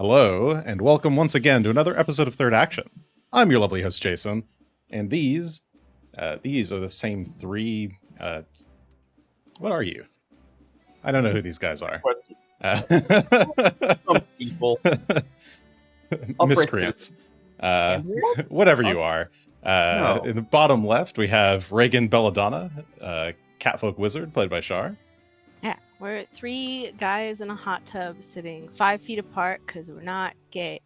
Hello, and welcome once again to another episode of Third Action. I'm your lovely host, Jason, and these are the same three... what are you? I don't know who these guys are. Some people. Miscreants. Whatever you are. No. In the bottom left, we have Regan Belladonna, catfolk wizard, played by Char. Yeah, we're three guys in a hot tub sitting 5 feet apart because we're not gay.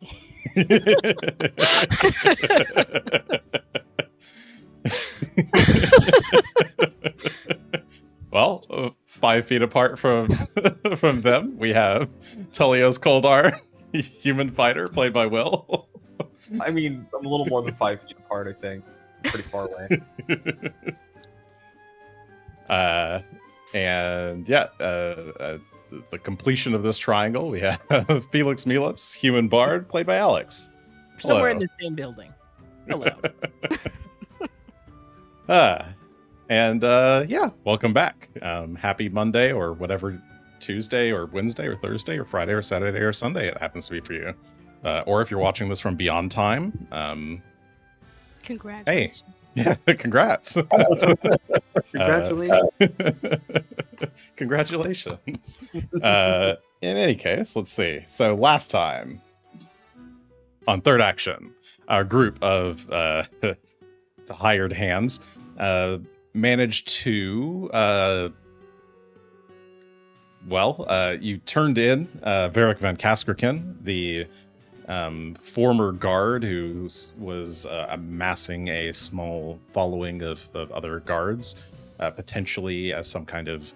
Well, 5 feet apart from from them, we have Tullios Couldarn, human fighter, played by Will. I mean, I'm a little more than 5 feet apart, I think. Pretty far away. The completion of this triangle, we have Felix Milos, human bard, played by Alex. Somewhere in the same building. Hello. Welcome back. Happy Monday or whatever Tuesday or Wednesday or Thursday or Friday or Saturday or Sunday it happens to be for you. Or if you're watching this from beyond time, Congratulations. Hey. Yeah, congrats. Congratulations. Congratulations. In any case, let's see. So last time on Third Action, our group of hired hands managed to you turned in Varric Van Kaskerkin, the former guard who was amassing a small following of other guards, potentially as some kind of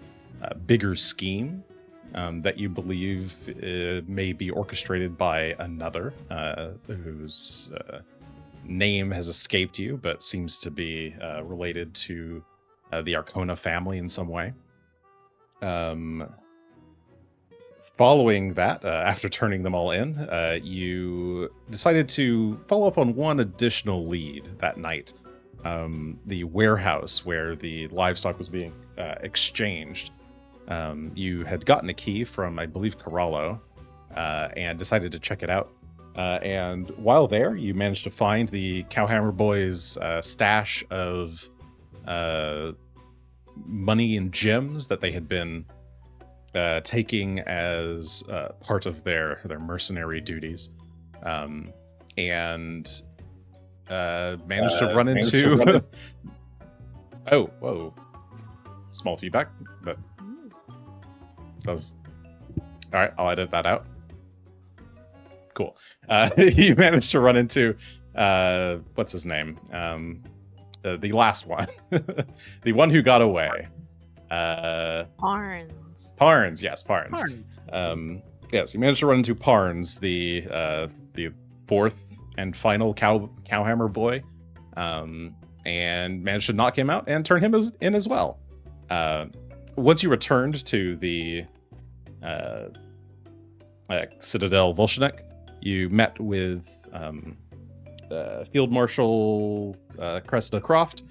bigger scheme that you believe may be orchestrated by another whose name has escaped you, but seems to be related to the Arcona family in some way. Following that, after turning them all in, you decided to follow up on one additional lead that night. The warehouse where the livestock was being exchanged. You had gotten a key from, I believe, Carallo, and decided to check it out. And while there, you managed to find the Cowhammer Boys' stash of money and gems that they had been taking as part of their mercenary duties, and managed to run into small feedback, but that was all right. I'll edit that out. Cool. You managed to run into what's his name, the last one, the one who got away. Parnes, yes, Parnes. Yes, you managed to run into Parnes, the fourth and final Cowhammer boy, and managed to knock him out and turn him in as well. Once you returned to the Citadel Volshenik, you met with Field Marshal Cressida Croft,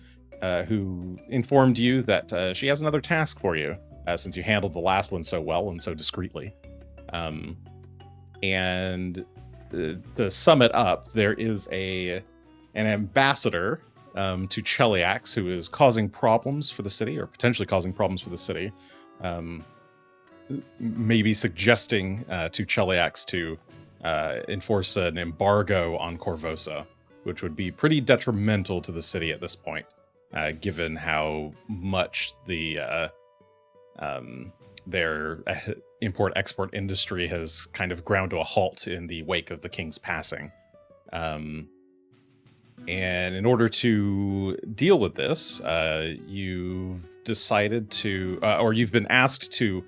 who informed you that she has another task for you, since you handled the last one so well and so discreetly. And to sum it up, there is an ambassador to Cheliax who is causing problems for the city, or potentially causing problems for the city, maybe suggesting to Cheliax to enforce an embargo on Corvosa, which would be pretty detrimental to the city at this point, given how much their import-export industry has kind of ground to a halt in the wake of the king's passing. And in order to deal with this, you've decided to, or you've been asked to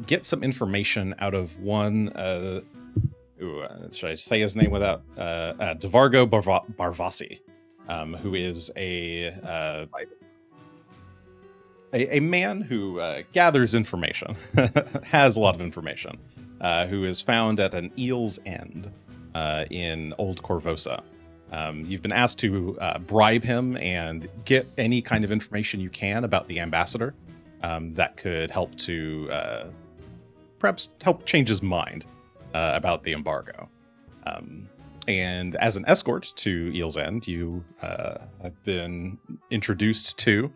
get some information out of one, should I say his name without, Devargo Barvasi, who is a man who gathers information, has a lot of information, who is found at an eel's end in Old Corvosa. You've been asked to bribe him and get any kind of information you can about the ambassador that could help to perhaps help change his mind about the embargo. And as an escort to Eel's End, you have been introduced to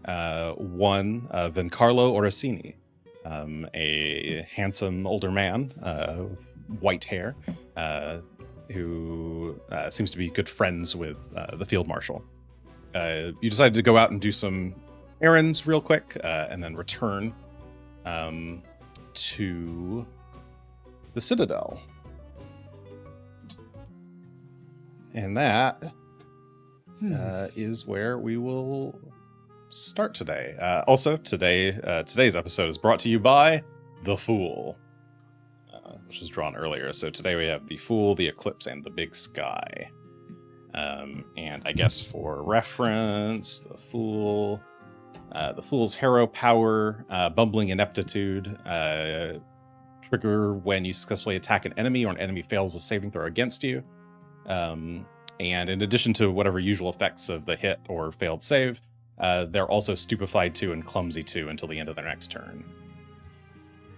one Vencarlo Orsini, a handsome older man with white hair, who seems to be good friends with the field marshal. You decided to go out and do some errands real quick, and then return to the Citadel. And that is where we will start today. Also, today's episode is brought to you by The Fool, which was drawn earlier. So today we have The Fool, The Eclipse, and The Big Sky. And I guess for reference, The Fool... the Fool's hero power, bumbling ineptitude, trigger when you successfully attack an enemy or an enemy fails a saving throw against you. And in addition to whatever usual effects of the hit or failed save, they're also stupefied 2 and clumsy 2 until the end of their next turn.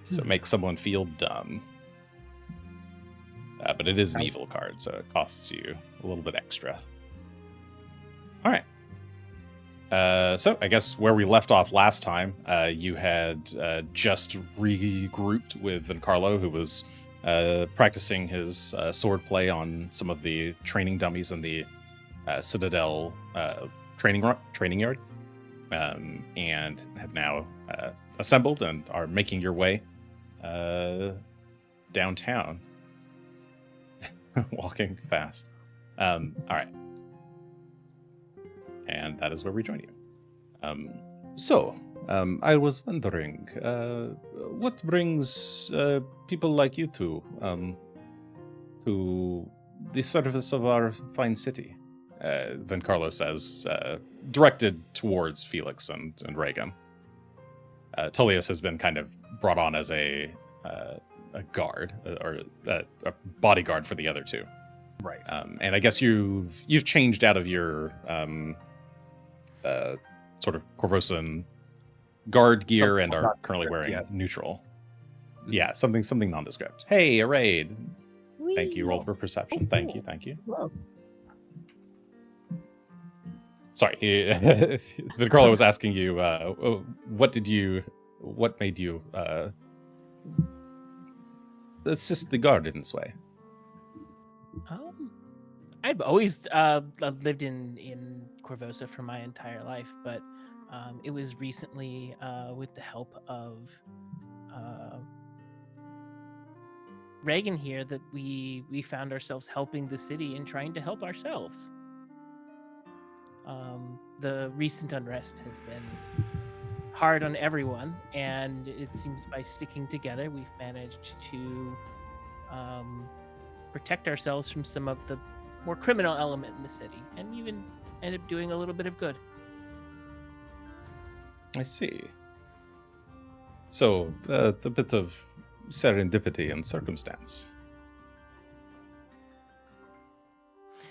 So it makes someone feel dumb. But it is an evil card, so it costs you a little bit extra. All right. So I guess where we left off last time, you had just regrouped with Vencarlo, who was practicing his sword play on some of the training dummies in the Citadel training yard, and have now assembled and are making your way downtown, walking fast. All right. And that is where we join you. I was wondering, what brings people like you two to the service of our fine city? Vencarlo says, directed towards Felix and Regan. Tullios has been kind of brought on as a guard, or a bodyguard for the other two. Right. And I guess you've changed out of your sort of Corvosan guard gear and are currently wearing neutral. Yeah, something nondescript. Hey, a raid. Whee! Thank you. Roll for perception. Thank you. Hello. Sorry, Vencarlo was asking you, what made you assist the guard in this way? I've always lived in Corvosa for my entire life, but it was recently with the help of Regan here that we found ourselves helping the city and trying to help ourselves. The recent unrest has been hard on everyone, and it seems by sticking together we've managed to protect ourselves from some of the more criminal element in the city, and even end up doing a little bit of good. I see. So, a bit of serendipity and circumstance.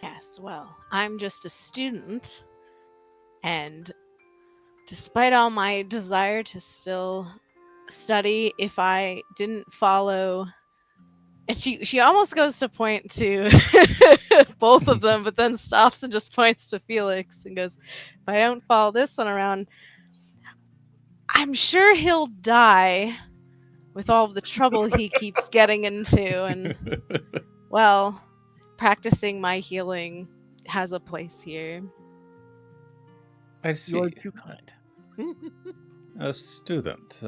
Yes, well, I'm just a student, and despite all my desire to still study, if I didn't follow... And she almost goes to point to both of them, but then stops and just points to Felix and goes, if I don't follow this one around, I'm sure he'll die with all of the trouble he keeps getting into. And, well, practicing my healing has a place here. I see. You're too kind. A student.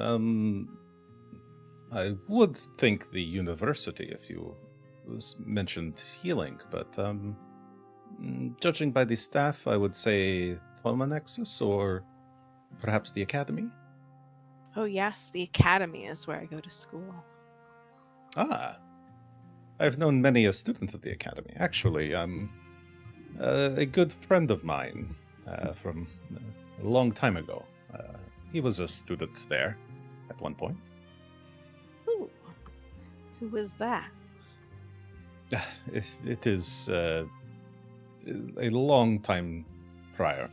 I would think the university if you mentioned healing, but judging by the staff, I would say Thoma Nexus or perhaps the academy. Oh yes, the academy is where I go to school. Ah, I've known many a student of the academy. Actually, a good friend of mine from a long time ago. He was a student there at one point. Ooh, who was that? It is a long time prior.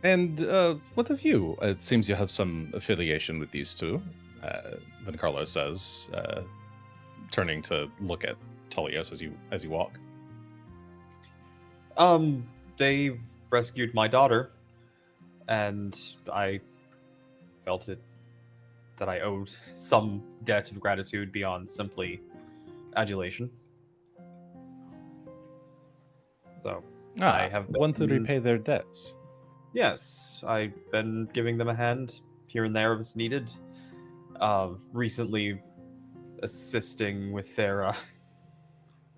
And what of you? It seems you have some affiliation with these two, Vencarlo says, turning to look at Tullios as you walk. They rescued my daughter, and I felt it that I owed some debt of gratitude beyond simply adulation. So I have want to been- repay their debts. Yes, I've been giving them a hand here and there as needed. Recently assisting with their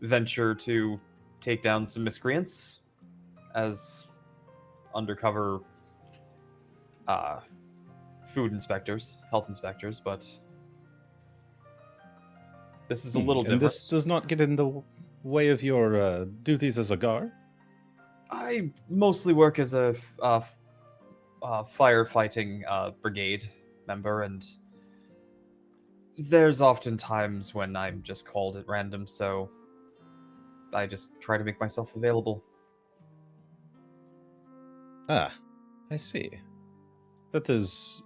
venture to take down some miscreants as undercover food inspectors, health inspectors, but this is a little And different. this does not get in the way of your duties as a guard? I mostly work as a firefighting brigade member, and there's often times when I'm just called at random, so I just try to make myself available. Ah, I see. That is...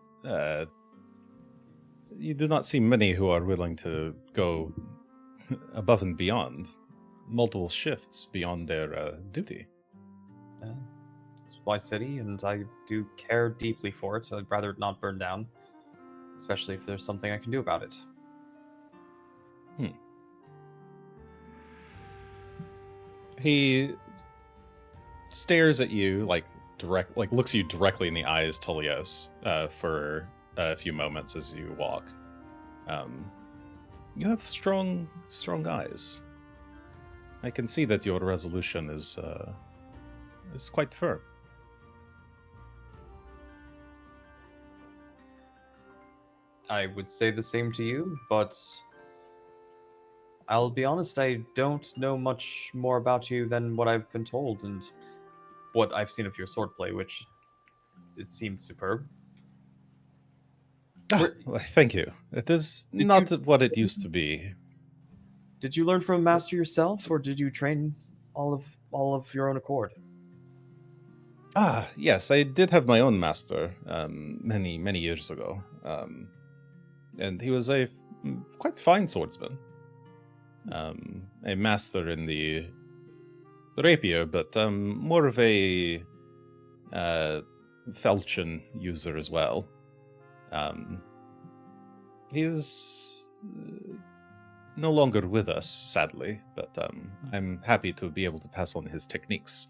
you do not see many who are willing to go above and beyond, multiple shifts beyond their duty. It's my city, and I do care deeply for it. I'd rather it not burn down, especially if there's something I can do about it. He stares at you, looks you directly in the eyes, Tullios, for a few moments as you walk. You have strong eyes. I can see that your resolution is quite firm. I would say the same to you, but I'll be honest, I don't know much more about you than what I've been told and what I've seen of your swordplay, which it seems superb. Well, thank you. It is Did not you- what it used to be. Did you learn from a master yourself, or did you train all of your own accord? Yes, I did have my own master many years ago, and he was a quite fine swordsman. A master in the rapier, but more of a falchion user as well. He is no longer with us, sadly, but I'm happy to be able to pass on his techniques,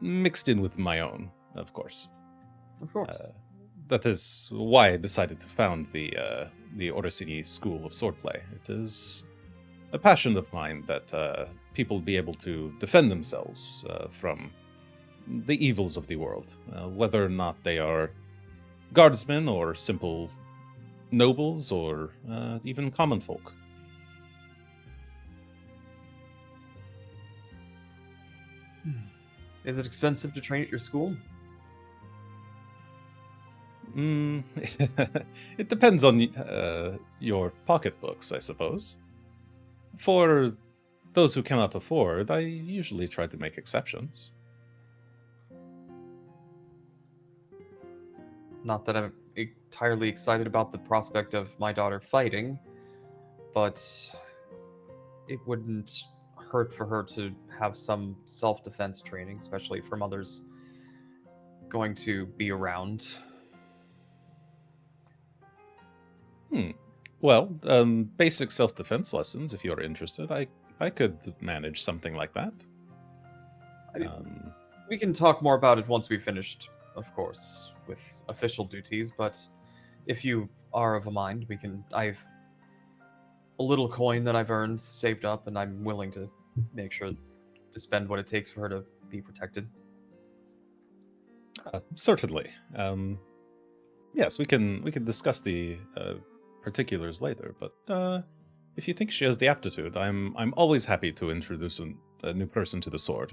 mixed in with my own, of course. Of course. That is why I decided to found the Orsini School of Swordplay. It is a passion of mine that people be able to defend themselves from the evils of the world, whether or not they are guardsmen or simple nobles or even common folk. Is it expensive to train at your school? It depends on your pocketbooks, I suppose. For those who cannot afford, I usually try to make exceptions. Not that I'm entirely excited about the prospect of my daughter fighting, but it wouldn't hurt for her to have some self-defense training, especially for mothers going to be around. Well, basic self-defense lessons, if you're interested. I could manage something like that. We can talk more about it once we've finished, of course, with official duties, but if you are of a mind, I've a little coin that I've earned, saved up, and I'm willing to make sure to spend what it takes for her to be protected. Certainly. Yes, we can discuss the particulars later, but if you think she has the aptitude, I'm always happy to introduce a new person to the sword.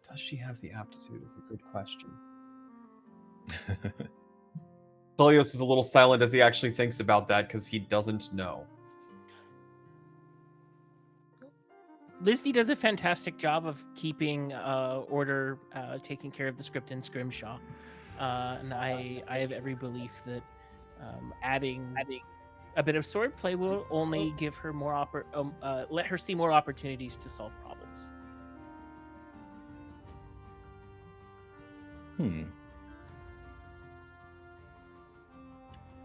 Does she have the aptitude is a good question. Tullios is a little silent as he actually thinks about that because he doesn't know. Listy does a fantastic job of keeping order, taking care of the script in Scrimshaw. And I have every belief that Adding a bit of swordplay will only give her more let her see more opportunities to solve problems.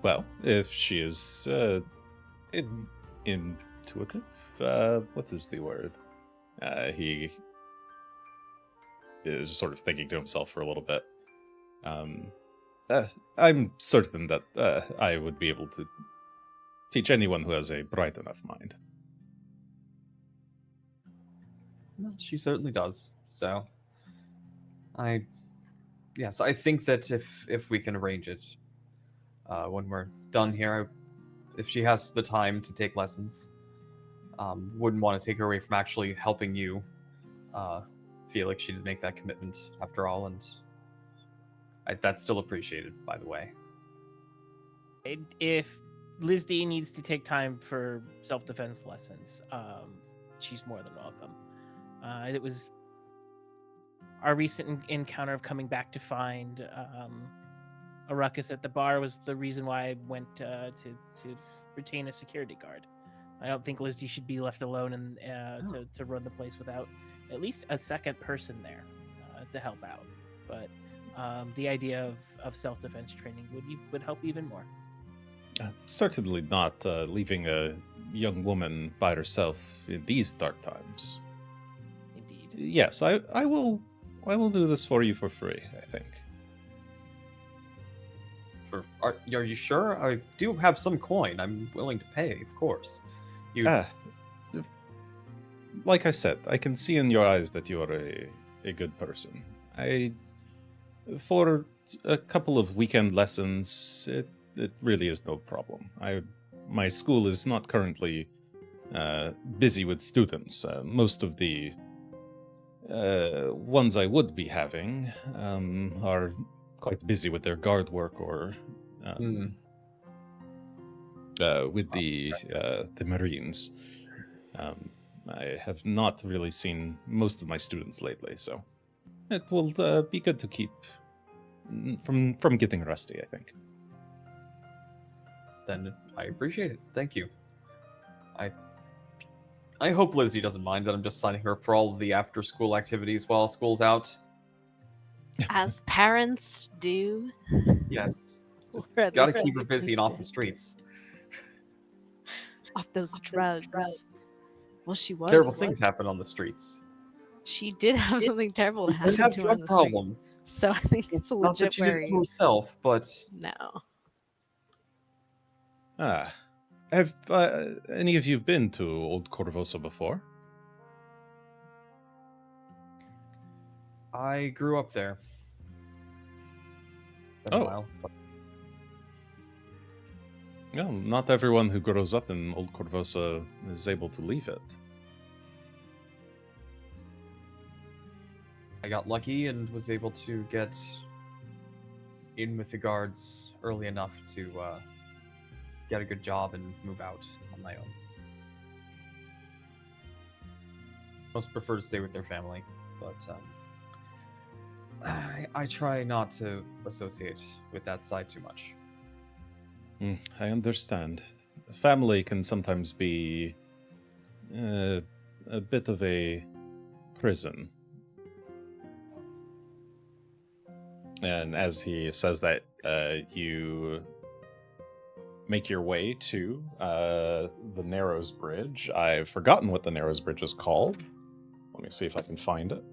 Well, if she is intuitive, what is the word? He is sort of thinking to himself for a little bit. I'm certain that I would be able to teach anyone who has a bright enough mind. Well, she certainly does. So, I think that if we can arrange it, when we're done here, if she has the time to take lessons, wouldn't want to take her away from actually helping you. Felix, she did make that commitment after all, and that's still appreciated, by the way. If Liz D needs to take time for self-defense lessons, she's more than welcome. It was our recent encounter of coming back to find a ruckus at the bar was the reason why I went to retain a security guard. I don't think Liz D should be left alone and to run the place without at least a second person there to help out. But the idea of self-defense training would help even more. Certainly not leaving a young woman by herself in these dark times. Indeed. Yes, I will do this for you for free, I think. Are you sure? I do have some coin. I'm willing to pay, of course. Like I said, I can see in your eyes that you are a good person. For a couple of weekend lessons, it really is no problem. My school is not currently busy with students. Most of the ones I would be having are quite busy with their guard work or with the Marines. I have not really seen most of my students lately, so it will be good to keep from getting rusty, I think. Then I appreciate it. Thank you. I hope Lizzie doesn't mind that I'm just signing her up for all of the after-school activities while school's out. As parents do. Yes. Just Or at gotta least keep her I busy and think off the streets. Off those drugs. Well, she was. Terrible things happen on the streets. She did have something terrible She happen did have to her on drug the street. problems. So I think it's a Not legit that she did it worry. to herself, but No. Have any of you been to Old Corvosa before? I grew up there. It's been a while. But Well, not everyone who grows up in Old Corvosa is able to leave it. I got lucky and was able to get in with the guards early enough to get a good job and move out on my own. Most prefer to stay with their family, but I try not to associate with that side too much. I understand. Family can sometimes be a bit of a prison. And as he says that, you make your way to the Narrows Bridge. I've forgotten what the Narrows Bridge is called. Let me see if I can find it.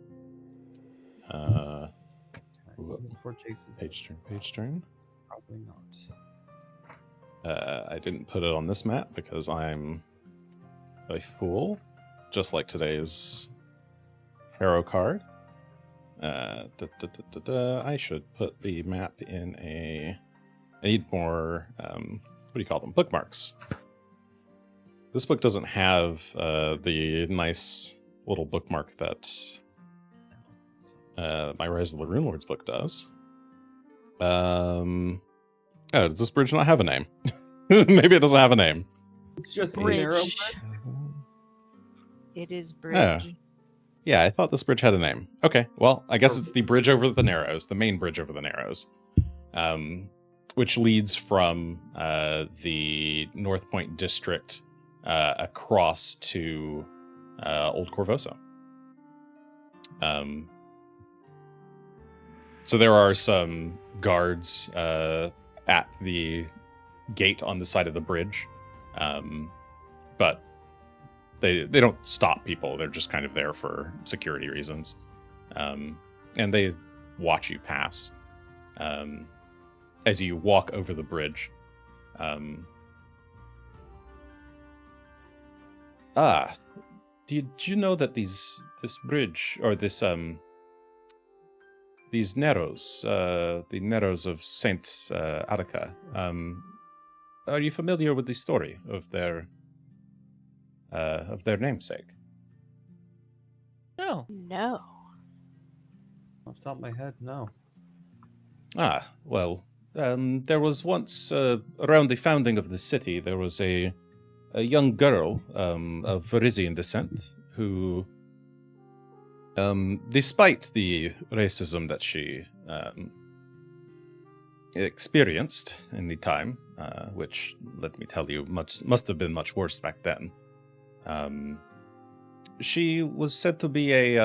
For Jason. Page turn. Probably not. I didn't put it on this map because I'm a fool, just like today's hero card. I should put the map in a... I need more, what do you call them? Bookmarks. This book doesn't have the nice little bookmark that my Rise of the Rune Lords book does. Oh, does this bridge not have a name? Maybe it doesn't have a name. It's just Bridge. narrow. It is bridge. Yeah, I thought this bridge had a name. Okay, well, I guess it's the bridge over the Narrows, the main bridge over the Narrows. which leads from the North Point district across to Old Corvosa. So there are some guards at the gate on the side of the bridge, but they don't stop people. They're just kind of there for security reasons, and they watch you pass as you walk over the bridge. Did you know that this bridge, or these narrows, the narrows of Saint Attica, are you familiar with the story of their namesake? No. No. Off the top of my head, no. Well, there was once, around the founding of the city, there was a young girl of Varisian descent who, despite the racism that she experienced in the time, which, let me tell you, must have been much worse back then, she was said to be a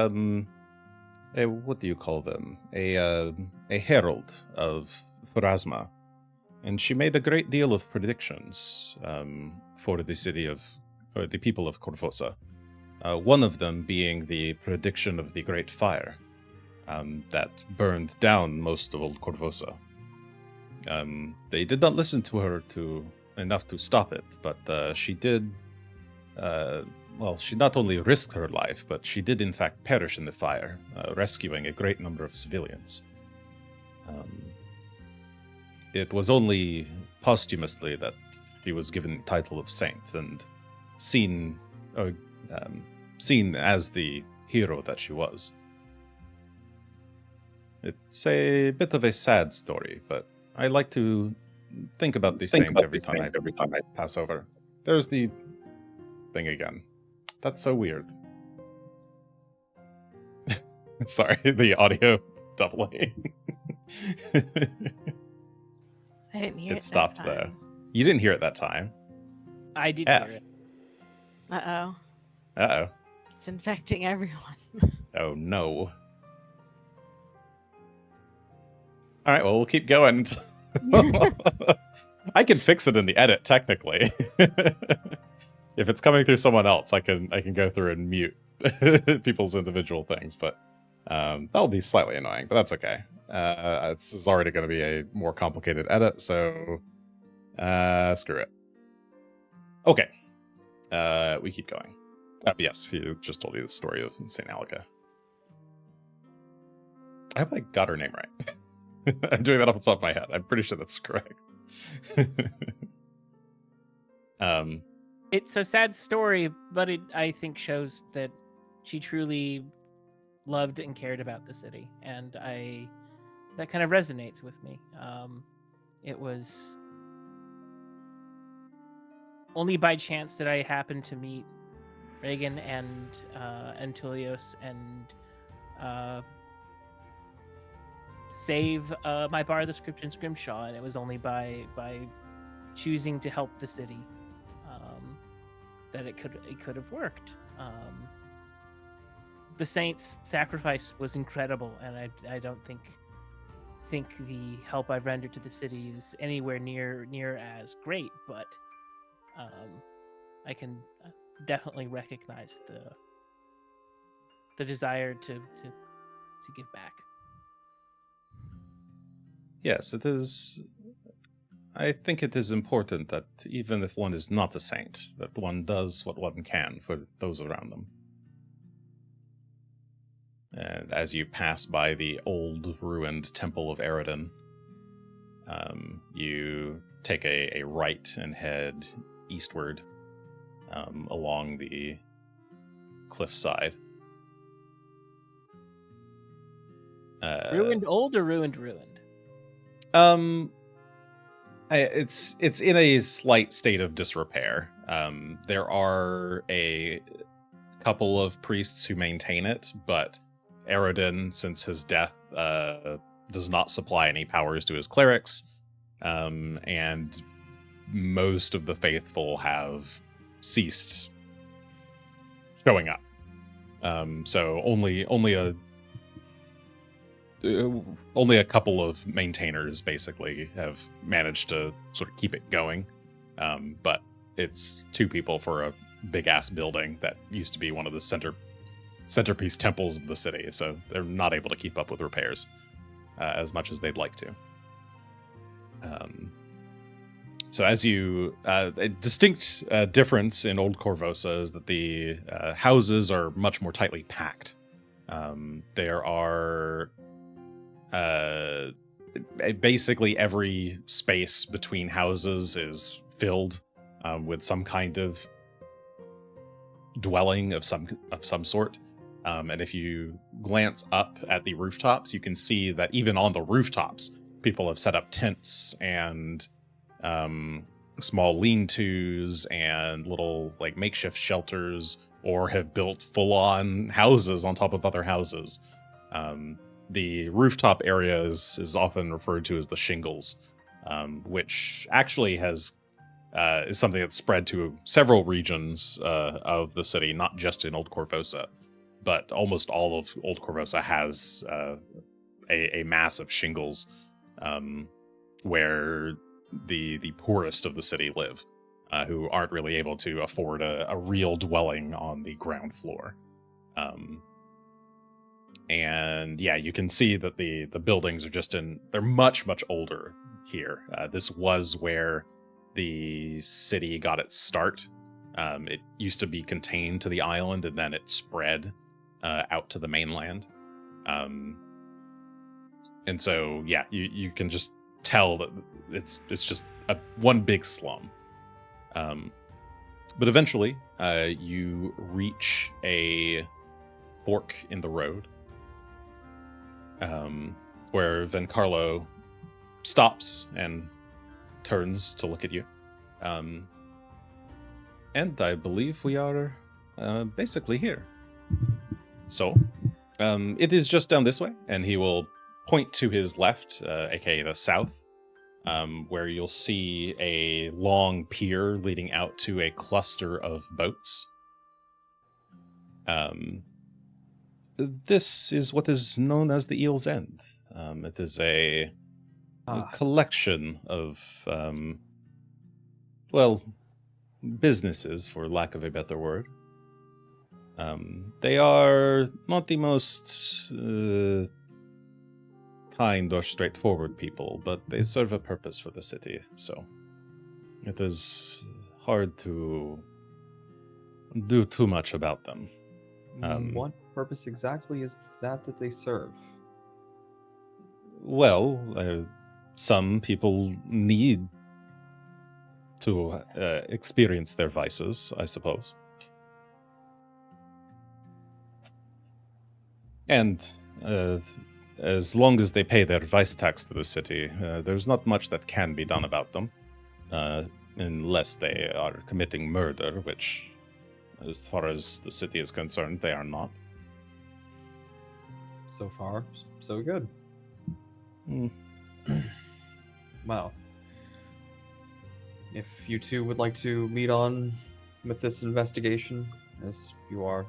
what do you call them? A herald of Pharasma, and she made a great deal of predictions for the city of, or the people of Corvosa. One of them being the prediction of the Great Fire that burned down most of Old Corvosa. They did not listen to her enough to stop it, but she did. Well, she not only risked her life, but she did in fact perish in the fire, rescuing a great number of civilians. It was only posthumously that she was given the title of saint and seen as the hero that she was. It's a bit of a sad story, but I like to think about the saint every time I pass over. There's the thing again. That's so weird. Sorry, the audio doubling. I didn't hear it. It stopped there. You didn't hear it that time. I did F. hear it. Uh-oh. Uh-oh. It's infecting everyone. Oh, no. All right, well, we'll keep going. I can fix it in the edit, technically. If it's coming through someone else, I can go through and mute people's individual things, but that'll be slightly annoying, but that's okay. This is already going to be a more complicated edit, so screw it. Okay. We keep going. Yes, he just told you the story of St. Alica. I hope I got her name right. I'm doing that off the top of my head. I'm pretty sure that's correct. It's a sad story, but it, I think, shows that she truly loved and cared about the city, and that kind of resonates with me. It was only by chance that I happened to meet Regan and Tullios and save my Bar of the Script and Scrimshaw, and it was only by choosing to help the city that it could have worked. The Saints' sacrifice was incredible, and I don't think the help I've rendered to the city is anywhere near as great, but I can definitely recognize the desire to give back. Yes, it is. I think it is important that even if one is not a saint, that one does what one can for those around them. And as you pass by the old ruined Temple of Eridan, you take a right and head eastward along the cliffside. Ruined old or ruined? It's in a slight state of disrepair. There are a couple of priests who maintain it, but Eridan, since his death, does not supply any powers to his clerics. and most of the faithful have ceased showing up. So only a couple of maintainers basically have managed to sort of keep it going. But it's 2 people for a big ass building that used to be one of the centerpiece temples of the city. So they're not able to keep up with repairs as much as they'd like to. So as you, a distinct difference in Old Corvosa is that the houses are much more tightly packed. There are basically every space between houses is filled with some kind of dwelling of some sort. And if you glance up at the rooftops, you can see that even on the rooftops, people have set up tents and small lean-tos and little like makeshift shelters, or have built full-on houses on top of other houses. The rooftop area is often referred to as the shingles, which actually is something that's spread to several regions of the city, not just in Old Corvosa, but almost all of Old Corvosa has a mass of shingles where the poorest of the city live, who aren't really able to afford a real dwelling on the ground floor. And yeah, you can see that the buildings are they're much, much older here. This was where the city got its start. It used to be contained to the island, and then it spread out to the mainland. And so, yeah, you can just tell that it's just one big slum. But eventually, you reach a fork in the road, where Vencarlo stops and turns to look at you. And I believe we are basically here. So, it is just down this way, and he will point to his left, aka the south, where you'll see a long pier leading out to a cluster of boats. This is what is known as the Eel's End. It is a collection of, businesses, for lack of a better word. They are not the most kind or straightforward people, but they serve a purpose for the city, so it is hard to do too much about them. What purpose exactly is that they serve? Well, some people need to experience their vices, I suppose. And as long as they pay their vice tax to the city, there's not much that can be done about them, unless they are committing murder, which, as far as the city is concerned, they are not. So far, so good. Mm. Well, if you two would like to lead on with this investigation, as you are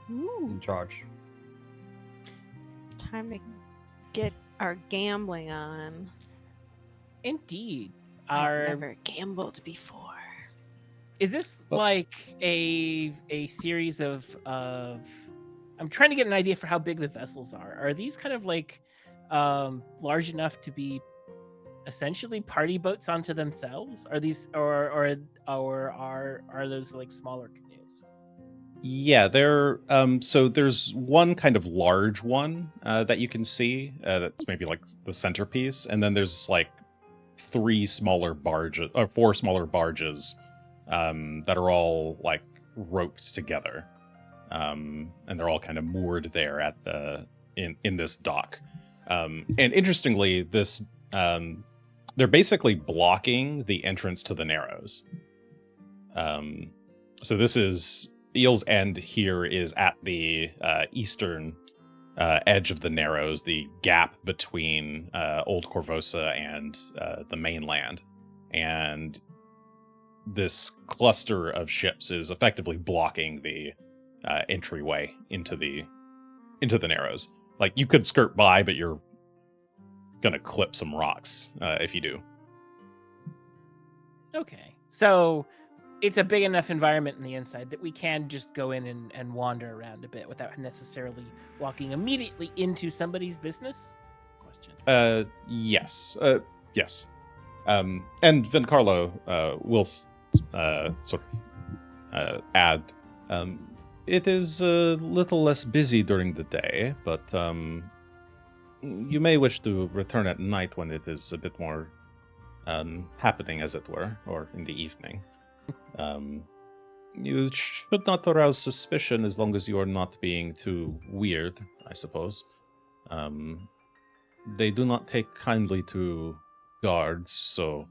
in charge. Time to get our gambling on. Indeed. I've never gambled before. Is this like a series of I'm trying to get an idea for how big the vessels are. Are these kind of like large enough to be essentially party boats onto themselves? Are these or are those like smaller canoes? Yeah, they're so there's one kind of large one that you can see that's maybe like the centerpiece, and then there's like 4 smaller barges that are all like roped together, and they're all kind of moored there at in this dock. And interestingly, this they're basically blocking the entrance to the Narrows. So this is Eel's End. Here is at the eastern edge of the Narrows, the gap between Old Corvosa and the mainland. And this cluster of ships is effectively blocking the entryway into the Narrows. Like, you could skirt by, but you're gonna clip some rocks if you do. Okay. So it's a big enough environment in the inside that we can just go in and wander around a bit without necessarily walking immediately into somebody's business? Question. Yes. Yes. And Vencarlo will sort of add, it is a little less busy during the day, but you may wish to return at night when it is a bit more happening, as it were, or in the evening. You should not arouse suspicion as long as you are not being too weird, I suppose. They do not take kindly to guards, so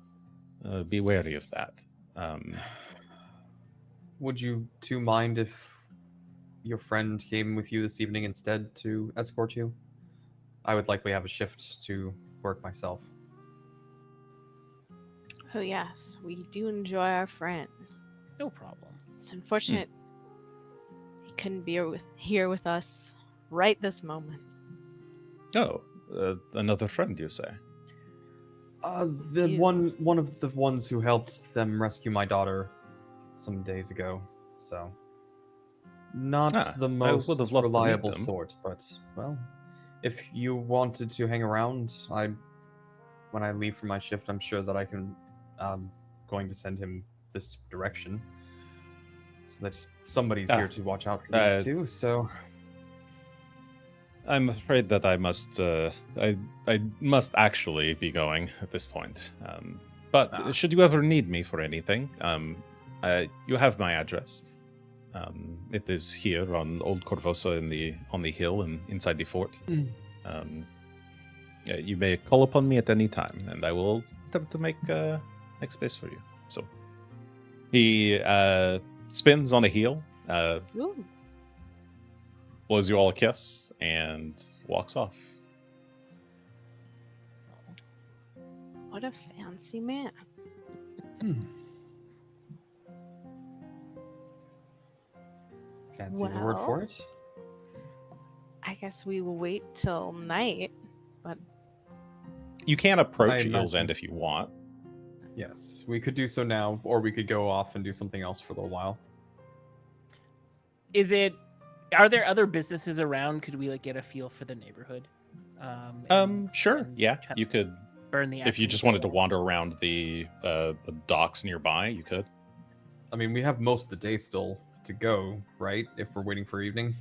be wary of that. Would you two mind if your friend came with you this evening instead to escort you? I would likely have a shift to work myself. Oh yes, we do enjoy our friend. No problem. It's unfortunate he couldn't be here with us right this moment. Oh, another friend, you say? The one of the ones who helped them rescue my daughter some days ago. So, not the most would have loved to meet reliable them. sort, but well, if you wanted to hang around, when I leave for my shift, I'm sure that I can. Going to send him this direction, so that somebody's here to watch out for these two. So, I'm afraid that I must actually be going at this point. But should you ever need me for anything, you have my address. It is here on Old Corvosa on the hill and inside the fort. You may call upon me at any time, and I will attempt to make space for you. So he spins on a heel, blows you all a kiss, and walks off. What a fancy man. Fancy's a word for it. I guess we will wait till night, but You can approach I Eel's imagine- End if you want. Yes, we could do so now, or we could go off and do something else for a little while. Are there other businesses around? Could we get a feel for the neighborhood? Sure. and Yeah, try- you could. burn the If you just wanted to wander around the docks nearby, you could. I mean, we have most of the day still to go, right? If we're waiting for evening.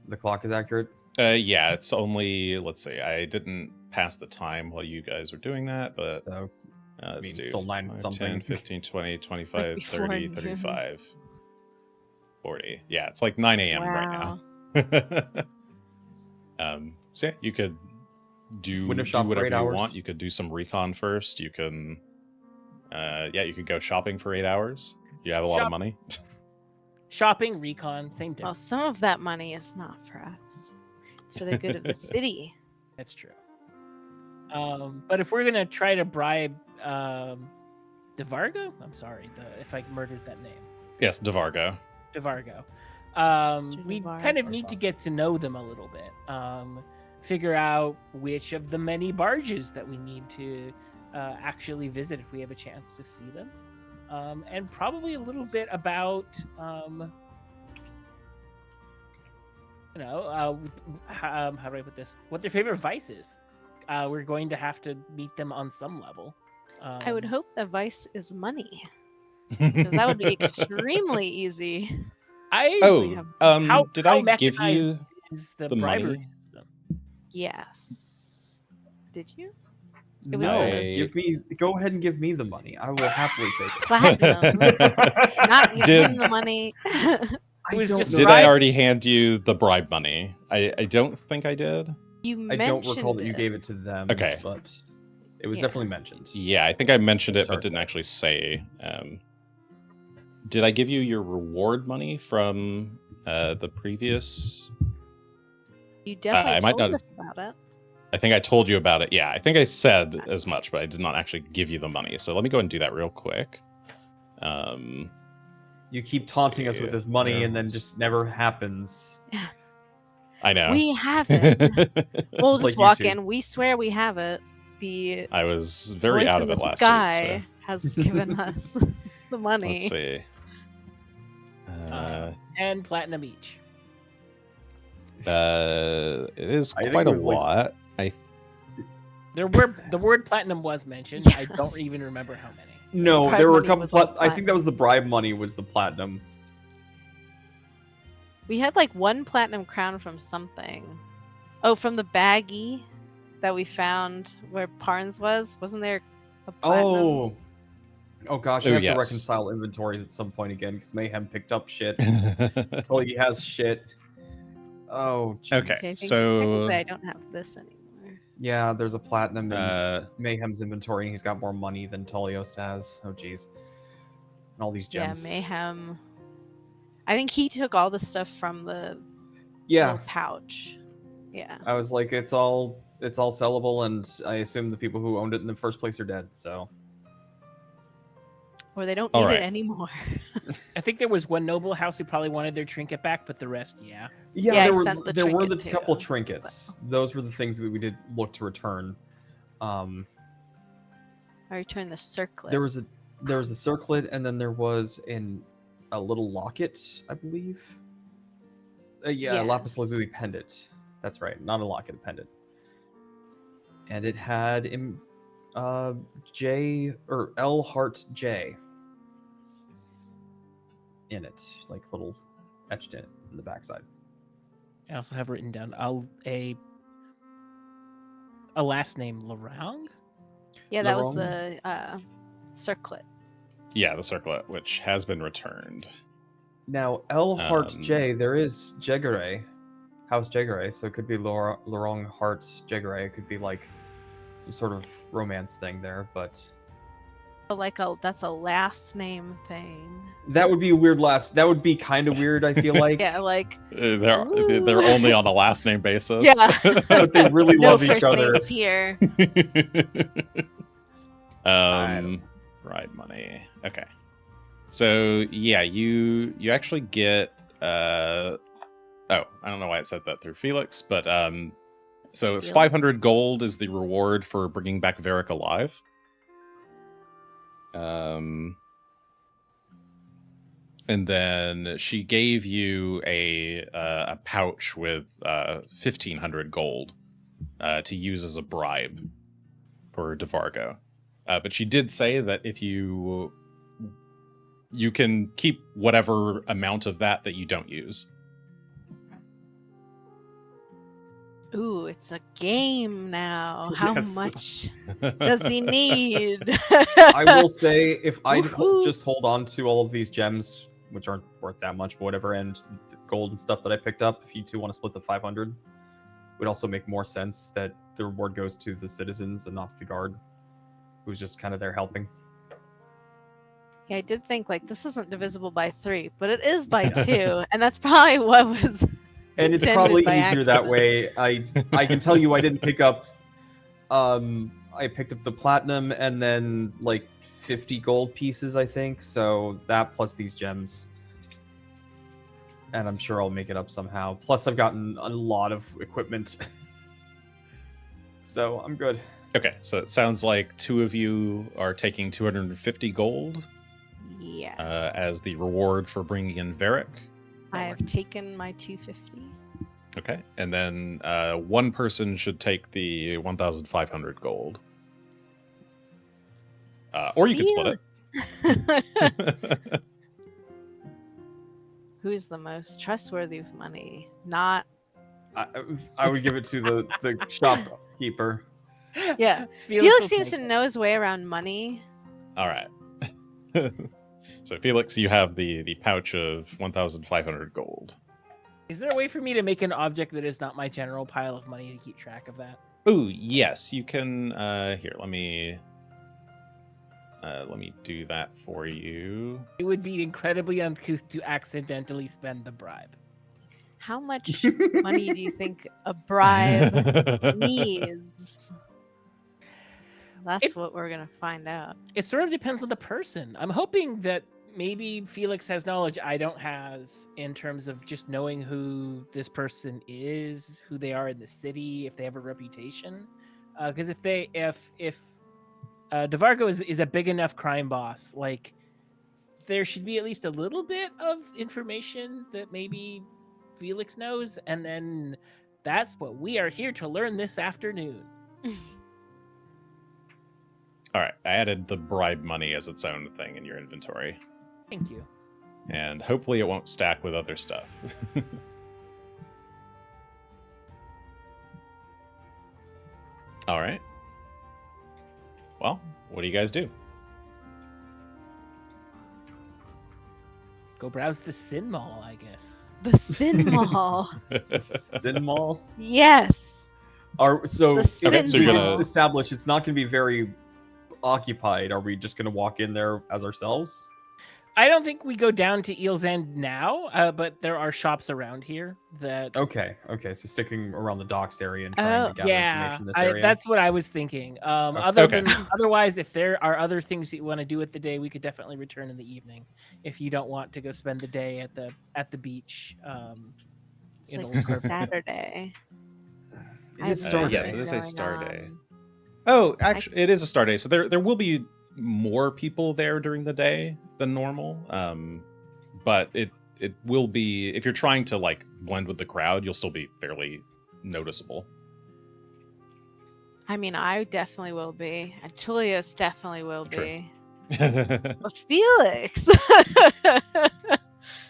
The clock is accurate. Yeah, it's only, let's see, I didn't pass the time while you guys were doing that, but So, let's mean, do still 9 something. 10, 15, 20, 25, before 30, noon. 35, 40. Yeah, it's like 9 a.m. wow. right now. So yeah, you could do Window shop for whatever 8 you hours. want. You could do some recon first. You can, you could go shopping for 8 hours. You have a lot of money. Shopping, recon, same Well, difference. some of that money is not for us. It's for the good of the city. That's true. But if we're gonna try to bribe DeVargo, I'm sorry if I murdered that name. Yes, DeVargo. DeVargo. Mr. We DeVargo. kind of need to get to know them a little bit. Figure out which of the many barges that we need to actually visit if we have a chance to see them. And probably a little bit about, how do I put this? What their favorite vice is. We're going to have to meet them on some level. I would hope the vice is money, because that would be extremely easy. I easily have- how- did how I give you mechanized is the the bribery money? system. Yes. Did you? It was No, the- go ahead and give me the money. I will happily take it. Platinum. Not you Did- give him the money. It was just Did Bribe- I already hand you the bribe money? I don't think I did. You I don't recall that you mentioned gave it to them. Okay. But it was Yeah. definitely mentioned. Yeah, I think I mentioned it, Char but didn't said. actually say. Did I give you your reward money from the previous You definitely I might told not- us about it. I think I told you about it. Yeah, I think I said as much, but I did not actually give you the money. So let me go ahead and do that real quick. You keep taunting us with this money, Where and then was- just never happens. I know. We have it. We'll Just just like you walk two. in. We swear we have it. The I was very voice out in of the it last sky week. has given us the So money. let's see. 10 platinum each. It is I think quite it a was like- lot. The word platinum was mentioned. I don't Yes. even remember how many. No, Bribe there were a money couple. was all I think that was the bribe money. Was the platinum? We had like one platinum crown from something. Oh, from the baggie that we found where Parnes was. Wasn't there a platinum? Oh gosh, I Oh, have yes. to reconcile inventories at some point again because Mayhem picked up shit until he has shit. Oh, jeez. Okay. Okay, I think So- technically I don't have this anymore. Yeah, there's a platinum in uh, Mayhem's inventory, and he's got more money than Tullios has. Oh, jeez. And all these gems. Yeah, Mayhem. I think he took all the stuff from the Yeah, little pouch. Yeah. I was like, it's all sellable, and I assume the people who owned it in the first place are dead. So Or they don't All need right. it anymore. I think there was one noble house who probably wanted their trinket back, but the rest, yeah. yeah, Yeah, I there were sent the there were the trinket couple too, trinkets. Those were the things that we did look to return. I returned the circlet. There was a circlet, and then there was a little locket, I believe. Yeah, lapis Yes. lazuli pendant. That's right, not a locket, a pendant. And it had J or L heart J in it, like little etched in the backside. I also have written down a last name, Larang? Yeah, that was Larong? the circlet. yeah, the circlet, which has been returned. Now L heart Um, J, there is Jegare, House Jegare, so it could be Lorong Heart Jegare. It could be like some sort of romance thing there, but Like that's a last name thing. that would be a weird last. That would be kind of weird. I feel like. Yeah, like They're Ooh. only on a last name basis. Yeah. But they really no love each first other. names here. Right, money. Okay. So yeah, you actually get oh, I don't know why it said that through Felix, but so Felix. 500 gold is the reward for bringing back Varric alive. And then she gave you a pouch with 1,500 gold to use as a bribe for DeVargo. But she did say that if you can keep whatever amount of that you don't use. Ooh, it's a game now. How Yes. much does he need? I will say, if I Woohoo. just hold on to all of these gems, which aren't worth that much, but whatever, and the gold and stuff that I picked up, if you two want to split the 500, would also make more sense that the reward goes to the citizens and not to the guard, who's just kind of there helping. Yeah, I did think like this isn't divisible by 3, but it is by 2, and that's probably what was. And it's intended probably by easier that way. I can tell you I didn't pick up I picked up the platinum and then like 50 gold pieces, I think. So that plus these gems. And I'm sure I'll make it up somehow. Plus I've gotten a lot of equipment. So I'm good. Okay, so it sounds like two of you are taking 250 gold Yes. as the reward for bringing in Varric. I have taken my 250. Okay, and then one person should take the 1,500 gold. Or you can split it. Who's the most trustworthy with money? Not. I would give it to the shopkeeper. Yeah. Felix Felix will seems to take it. know his way around money. All right. So Felix, you have the pouch of 1,500 gold. Is there a way for me to make an object that is not my general pile of money to keep track of that? Ooh, yes, you can. Here, let me do that for you. It would be incredibly uncouth to accidentally spend the bribe. How much money do you think a bribe needs? That's what we're gonna find out. It sort of depends on the person. I'm hoping that maybe Felix has knowledge I don't have in terms of just knowing who this person is, who they are in the city, if they have a reputation. Because if DeVargo is a big enough crime boss, like there should be at least a little bit of information that maybe Felix knows, and then that's what we are here to learn this afternoon. All right, I added the bribe money as its own thing in your inventory. Thank you. And hopefully it won't stack with other stuff. All right. Well, what do you guys do? Go browse the Sin Mall, I guess. The Sin Mall. Sin Mall? Yes. So The Sin Okay, so you're Mall. gonna- establish it's not going to be very occupied. Are we just going to walk in there as ourselves? I don't think we go down to Eel's End now, but there are shops around here that. Okay, so sticking around the docks area and trying to gather Yeah, information in this area. that's what I was thinking. Okay. Otherwise, if there are other things that you want to do with the day, we could definitely return in the evening. If you don't want to go spend the day at the beach, It's in like Old Carpet. Saturday. It is Star yes, Day. it is a going Star Day. on. Oh, actually, it is a star day, so there will be more people there during the day than normal. But it will be, if you're trying to like blend with the crowd, you'll still be fairly noticeable. I mean, I definitely will be. And Tullios definitely will True. be. But Felix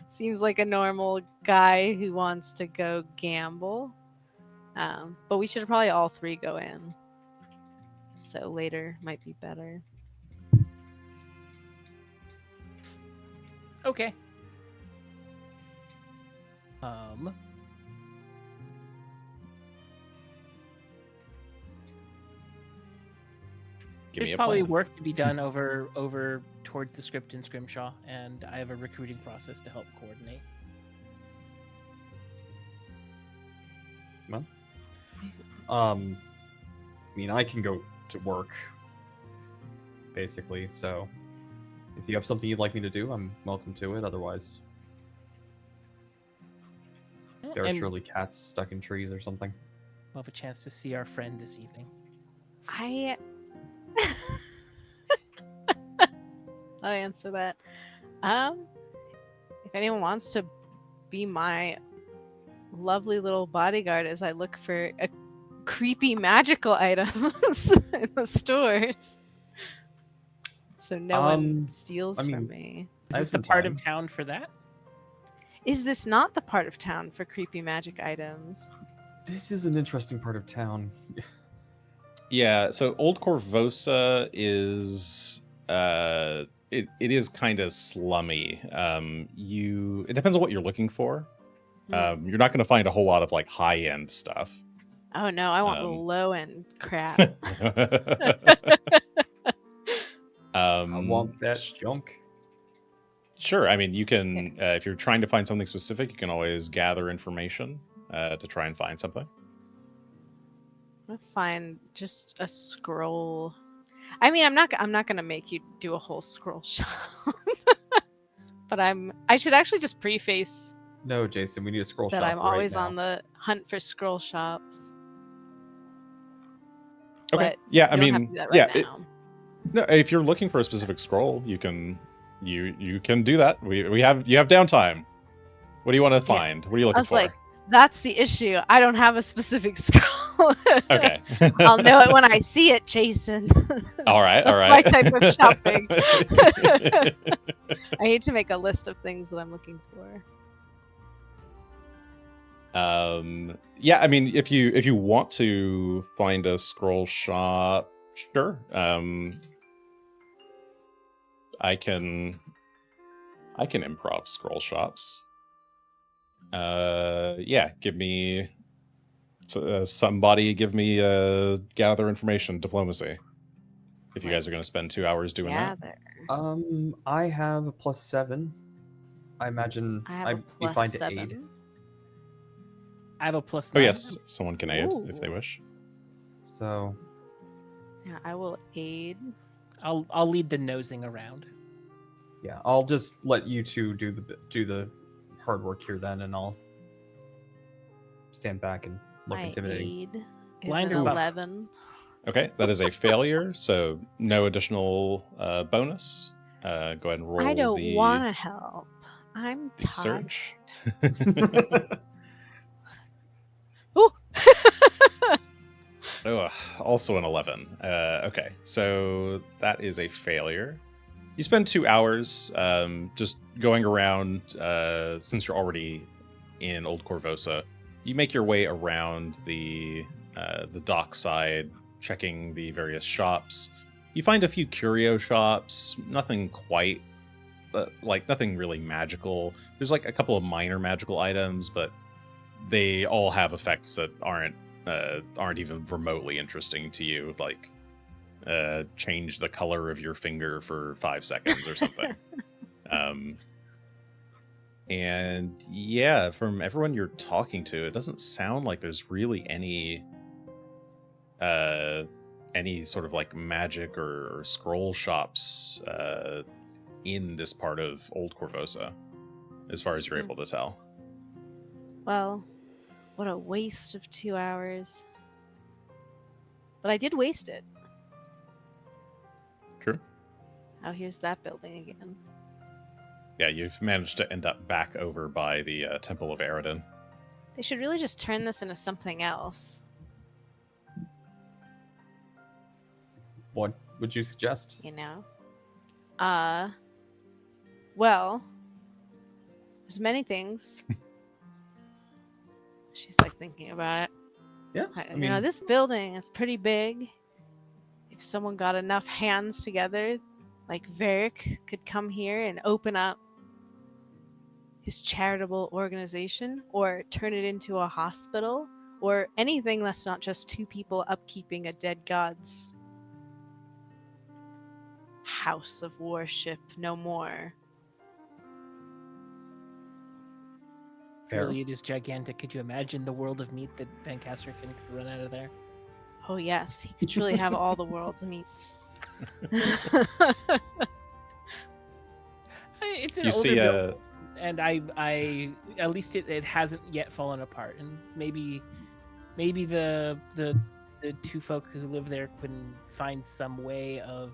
seems like a normal guy who wants to go gamble. But we should probably all three go in. So later might be better. Okay. Give me There's a probably plan. work to be done over towards the script in Scrimshaw, and I have a recruiting process to help coordinate. Well, I mean, I can go to work, basically. So, if you have something you'd like me to do, I'm welcome to it. Otherwise, there are And surely cats stuck in trees or something. we'll have a chance to see our friend this evening. I'll answer that. If anyone wants to be my lovely little bodyguard as I look for creepy magical items in the stores, so no one steals I mean, from me. Is I have this the some part time. of town for that? Is this not the part of town for creepy magic items? This is an interesting part of town. Yeah, so Old Corvosa is it is kind of slummy. It depends on what you're looking for. You're not going to find a whole lot of like high-end stuff. Oh no, I want the Um, low end crap. I want that junk. Sure. I mean, you can if you're trying to find something specific, you can always gather information to try and find something. I'm gonna find just a scroll. I mean, I'm not gonna make you do a whole scroll shop, but I should actually just preface No, Jason, we need a scroll that shop. I'm right always now. on the hunt for scroll shops. Okay. But Yeah, I you don't have mean, to do that right yeah. now. No, if you're looking for a specific scroll, you can do that. You have downtime. What do you want to find? What are you I looking was for? like, that's the issue. I don't have a specific scroll. Okay. I'll know it when I see it, Jason. All right. That's all my right. type of shopping. I need to make a list of things that I'm looking for. Yeah, I mean, if you want to find a scroll shop, sure. I can improv scroll shops. Yeah, give me somebody give me gather information diplomacy. If you guys are going to spend 2 hours doing that. Gather. I have a +7. I imagine I have a you find +7. I have a +9. Oh yes, someone can aid if they Ooh. wish. So Yeah, I will aid. I'll lead the nosing around. yeah, I'll just let you two do the hard work here then, and I'll stand back and look My intimidating. aid is Blind an or buff? 11. Okay, that is a failure, so no additional bonus. Go ahead and roll I don't the want to help. I'm tired. search. Ooh. Oh, also an 11. Okay, so that is a failure. You spend 2 hours just going around, since you're already in Old Corvosa. You make your way around the dockside, checking the various shops. You find a few curio shops, nothing quite, nothing really magical. There's like a couple of minor magical items, but they all have effects that aren't even remotely interesting to you, like change the color of your finger for 5 seconds or something. And yeah, from everyone you're talking to, it doesn't sound like there's really any sort of like magic or scroll shops in this part of Old Corvosa, as far as you're able to tell. Well, what a waste of 2 hours. But I did waste it. True. Oh, here's that building again. Yeah, you've managed to end up back over by the Temple of Eridan. They should really just turn this into something else. What would you suggest? You know? Well, there's many things. She's like thinking about it. Yeah, I mean, This building is pretty big. If someone got enough hands together, like Varric could come here and open up his charitable organization, or turn it into a hospital, or anything that's not just 2 people upkeeping a dead god's house of worship no more. fair. Truly, it is gigantic. Could you imagine the world of meat that Vencarlo could run out of there? Oh yes, he could truly have all the world's meats. It's an You older see building, and I at least it hasn't yet fallen apart. And maybe the 2 folk who live there can find some way of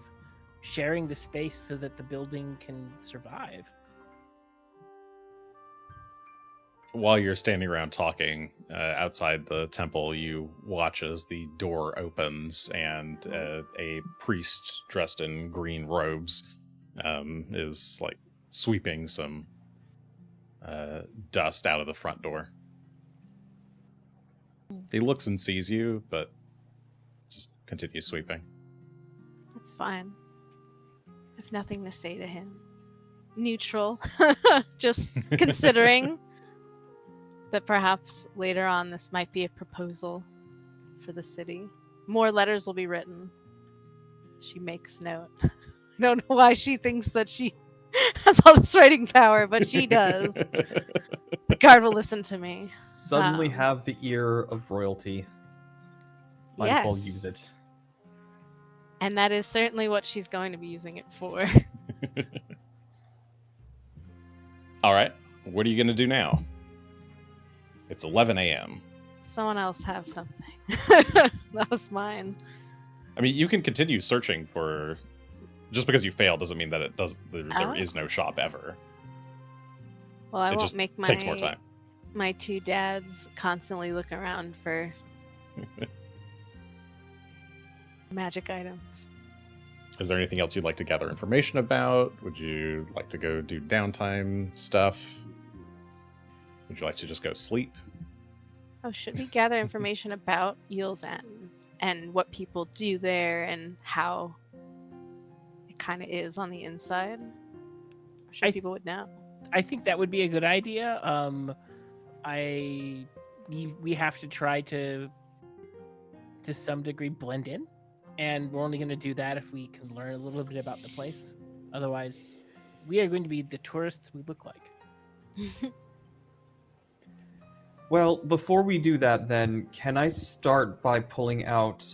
sharing the space so that the building can survive. while you're standing around talking outside the temple, you watch as the door opens and a priest dressed in green robes is like sweeping some dust out of the front door. He looks and sees you, but just continues sweeping. That's fine. I have nothing to say to him. Neutral. Just considering that perhaps later on this might be a proposal for the city. More letters will be written. She makes note. I don't know why she thinks that she has all this writing power, but she does. The guard will listen to me. Suddenly have the ear of royalty. Might as well use it. And that is certainly what she's going to be using it for. All right, what are you going to do now? It's 11 a.m. Someone else have something. That was mine. I mean, you can continue searching for... Just because you failed doesn't mean that it does. There is no shop ever. Well, I It won't just make takes more time. my 2 dads constantly look around for magic items. Is there anything else you'd like to gather information about? Would you like to go do downtime stuff? Would you like to just go sleep? Oh, should we gather information about Yule's End and what people do there and how it kind of is on the inside? I'm sure people would know. I think that would be a good idea. We have to try to some degree blend in, and we're only going to do that if we can learn a little bit about the place. Otherwise, we are going to be the tourists we look like. Well, before we do that, then, can I start by pulling out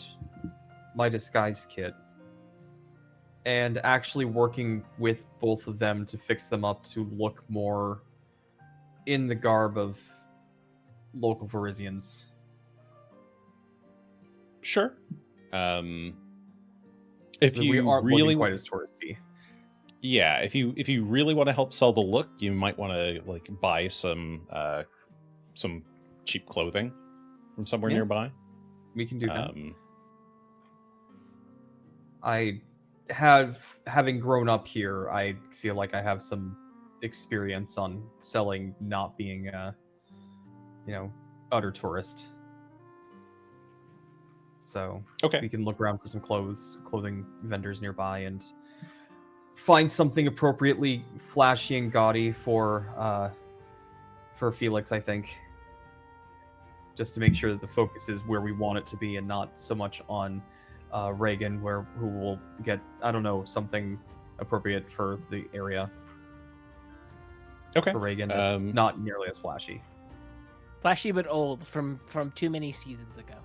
my disguise kit and actually working with both of them to fix them up to look more in the garb of local Varisians? Sure. So that we aren't looking quite as touristy. Yeah, if you really want to help sell the look, you might want to like buy some cheap clothing from somewhere Yeah. nearby. We can do that. Having grown up here, I feel like I have some experience on selling, not being a, utter tourist. So Okay. we can look around for some clothing vendors nearby, and find something appropriately flashy and gaudy for Felix, I think. Just to make sure that the focus is where we want it to be and not so much on Regan, who will get, I don't know, something appropriate for the area. Okay. For Regan, that's not nearly as flashy. Flashy but old from too many seasons ago.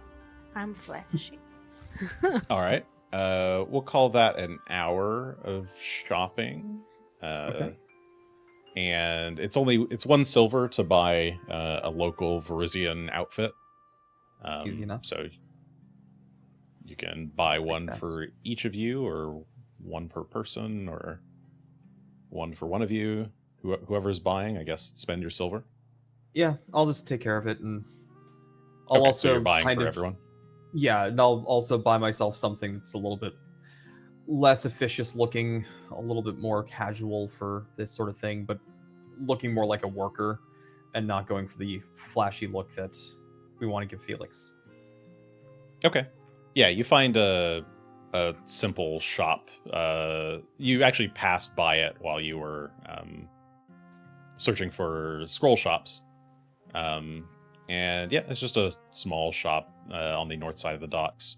I'm flashy. All right. We'll call that an hour of shopping. Okay. And it's 1 silver to buy a local Varisian outfit. Easy enough. So you can buy Take one that. for each of you, or one per person, or one for one of you. Whoever's buying, I guess, spend your silver. Yeah, I'll just take care of it, and I'll Okay, also so you're buying for everyone. Yeah, and I'll also buy myself something that's a little bit less officious looking, a little bit more casual for this sort of thing, but looking more like a worker and not going for the flashy look that we want to give Felix. Okay. Yeah, you find a simple shop. You actually passed by it while you were searching for scroll shops. And yeah, it's just a small shop on the north side of the docks.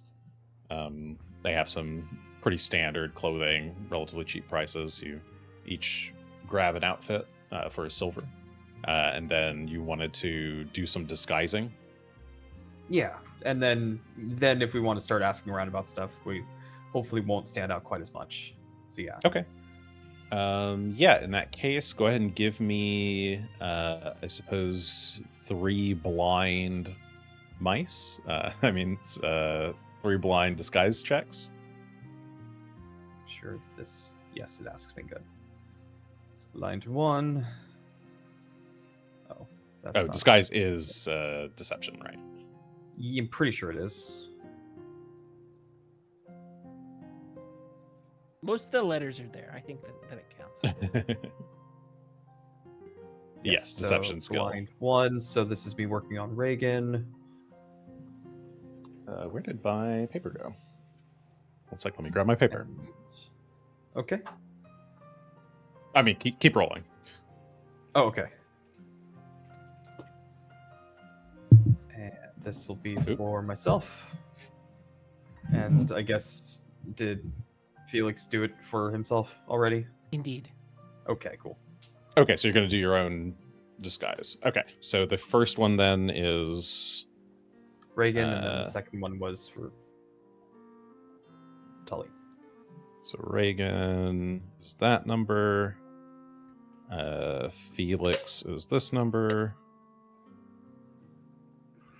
They have some pretty standard clothing, relatively cheap prices. You each grab an outfit for a silver. And then you wanted to do some disguising. Yeah, and then if we want to start asking around about stuff, we hopefully won't stand out quite as much. So yeah. Okay. Yeah, in that case, go ahead and give me, I suppose, 3 blind mice. It's 3 blind disguise checks. Sure, yes, it asks me good. So blind 1. Oh, that's not... disguise is deception, right? Yeah, I'm pretty sure it is. Most of the letters are there. I think that it counts. Yes, deception skill. Blind 1, so this is me working on Regan. Where did my paper go? One sec, let me grab my paper. Okay. Keep rolling. Oh, okay. And this will be for myself. And I guess, did Felix do it for himself already? Indeed. Okay, cool. Okay, so you're going to do your own disguise. Okay, so the first one then is... Regan, and then the second one was for Tully. So Regan is that number. Felix is this number.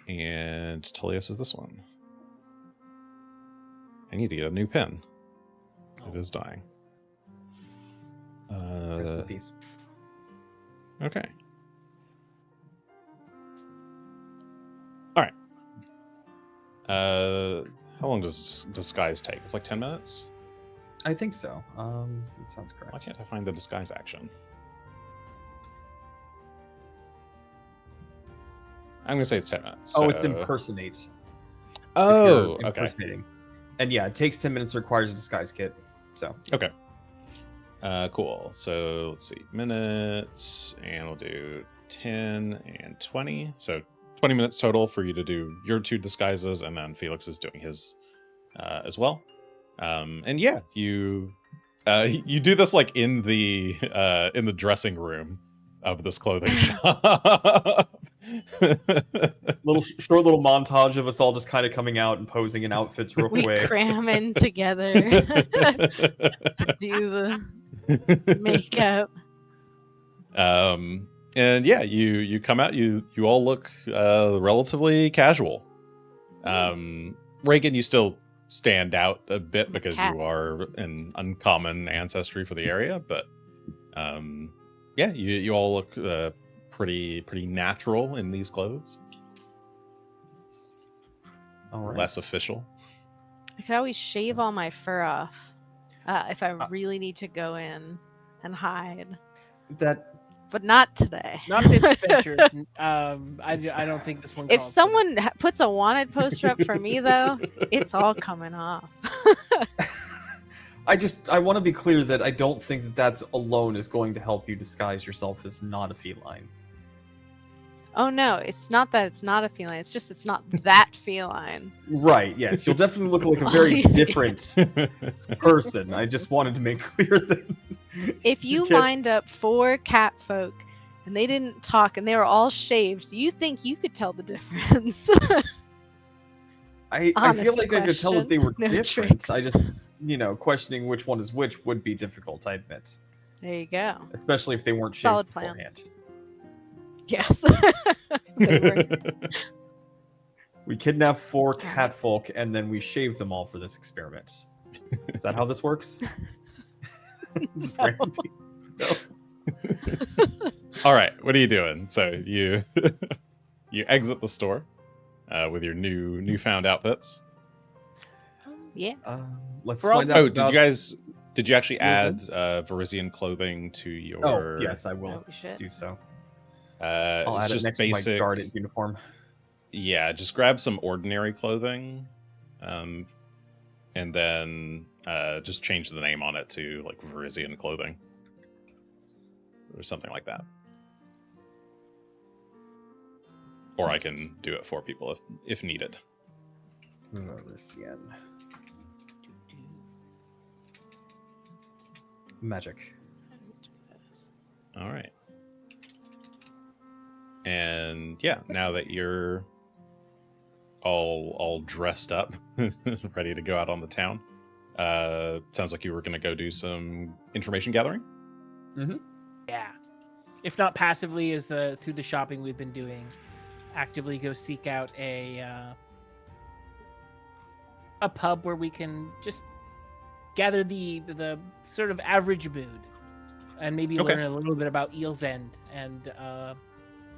And Tullios is this one. I need to get a new pen. It is dying. Rest in peace. Okay. All right. How long does disguise take? It's like 10 minutes? I think so. It sounds correct. Why can't I find the disguise action? I'm going to say it's 10 minutes. Oh, it's impersonate. Oh, if you're impersonating. And yeah, it takes 10 minutes, requires a disguise kit. So okay. Cool. So let's see. Minutes, and we'll do 10 and 20. So 20 minutes total for you to do your 2 disguises, and then Felix is doing his as well. And yeah, you do this like in the dressing room. of this clothing shop. Short little montage of us all just kind of coming out and posing in outfits real We quick. cram in together to do the makeup. And yeah, you come out. You all look relatively casual. Regan, you still stand out a bit because you are an uncommon ancestry for the area, but yeah, you all look pretty natural in these clothes. All right. Less official. I could always shave all my fur off if I really need to go in and hide. But not today. Not this adventure. I don't think this one. If calls for someone puts a wanted poster up for me, though, it's all coming off. I want to be clear that I don't think that that's alone is going to help you disguise yourself as not a feline. Oh no, it's not that it's not a feline. It's just it's not that feline. Right, yes. You'll definitely look like a very different person. I just wanted to make clear that... If you lined up 4 cat folk and they didn't talk and they were all shaved, do you think you could tell the difference? I feel like I could tell that they were different. Tricks. I just, questioning which one is which would be difficult, I admit. There you go. Especially if they weren't shaved Solid plan. beforehand. Yes. They were. We kidnap 4 catfolk and then we shave them all for this experiment. Is that how this works? Just random people. No. All right, what are you doing? So you you exit the store with your newfound outfits. Yeah. Let's find out. Oh, did you actually add Varisian clothing to your? Oh, yes, I will do so. I'll add it next to my guard uniform. Yeah, just grab some ordinary clothing, and then just change the name on it to like Varisian clothing or something like that. Or I can do it for people if needed. Varisian. Magic. All right. And yeah, now that you're all dressed up, ready to go out on the town, sounds like you were going to go do some information gathering. Mm-hmm. Yeah. If not passively, through the shopping we've been doing, actively go seek out a pub where we can just gather the sort of average mood and maybe learn a little bit about Eel's End and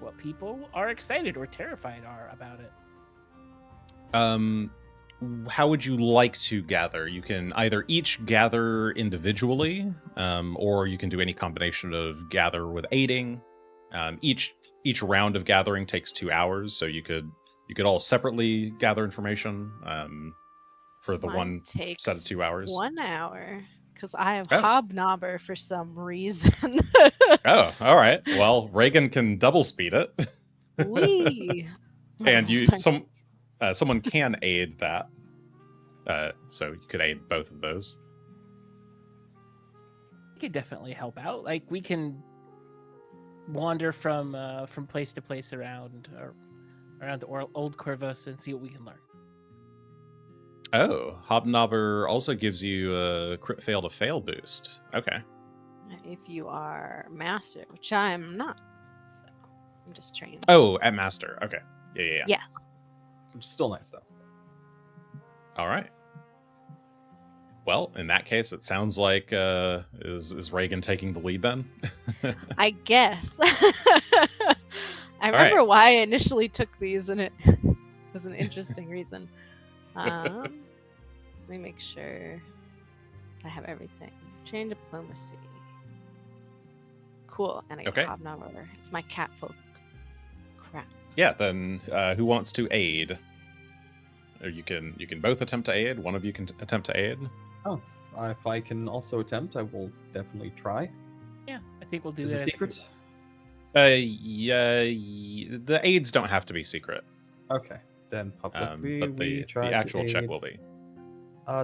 what people are excited or terrified are about it. How would you like to gather? You can either each gather individually, or you can do any combination of gather with aiding. Each round of gathering takes 2 hours, so you could all separately gather information for the one set of 2 hours. 1 hour, because I have Hobnobber for some reason. Oh, all right. Well, Regan can double speed it. Wee. And someone can aid that. So you could aid both of those. We could definitely help out. Like we can wander from place to place around Old Corvus and see what we can learn. Oh, Hobnobber also gives you a crit fail to fail boost. Okay. If you are master, which I am not, so I'm just trained. Oh, at master. Okay. Yeah. Yes. Which is still nice though. All right. Well, in that case, it sounds like is Regan taking the lead then? I guess. I remember why I initially took these, and it was an interesting reason. Let me make sure I have everything. Train diplomacy. Cool. And I got Hobnobber. It's my catfolk. Crap. Yeah. Then who wants to aid? Or you can both attempt to aid. One of you can attempt to aid. Oh, if I can also attempt, I will definitely try. Yeah, I think we'll do that. Is it secret? Yeah. The aids don't have to be secret. Okay, then publicly but we try the actual to aid. check will be.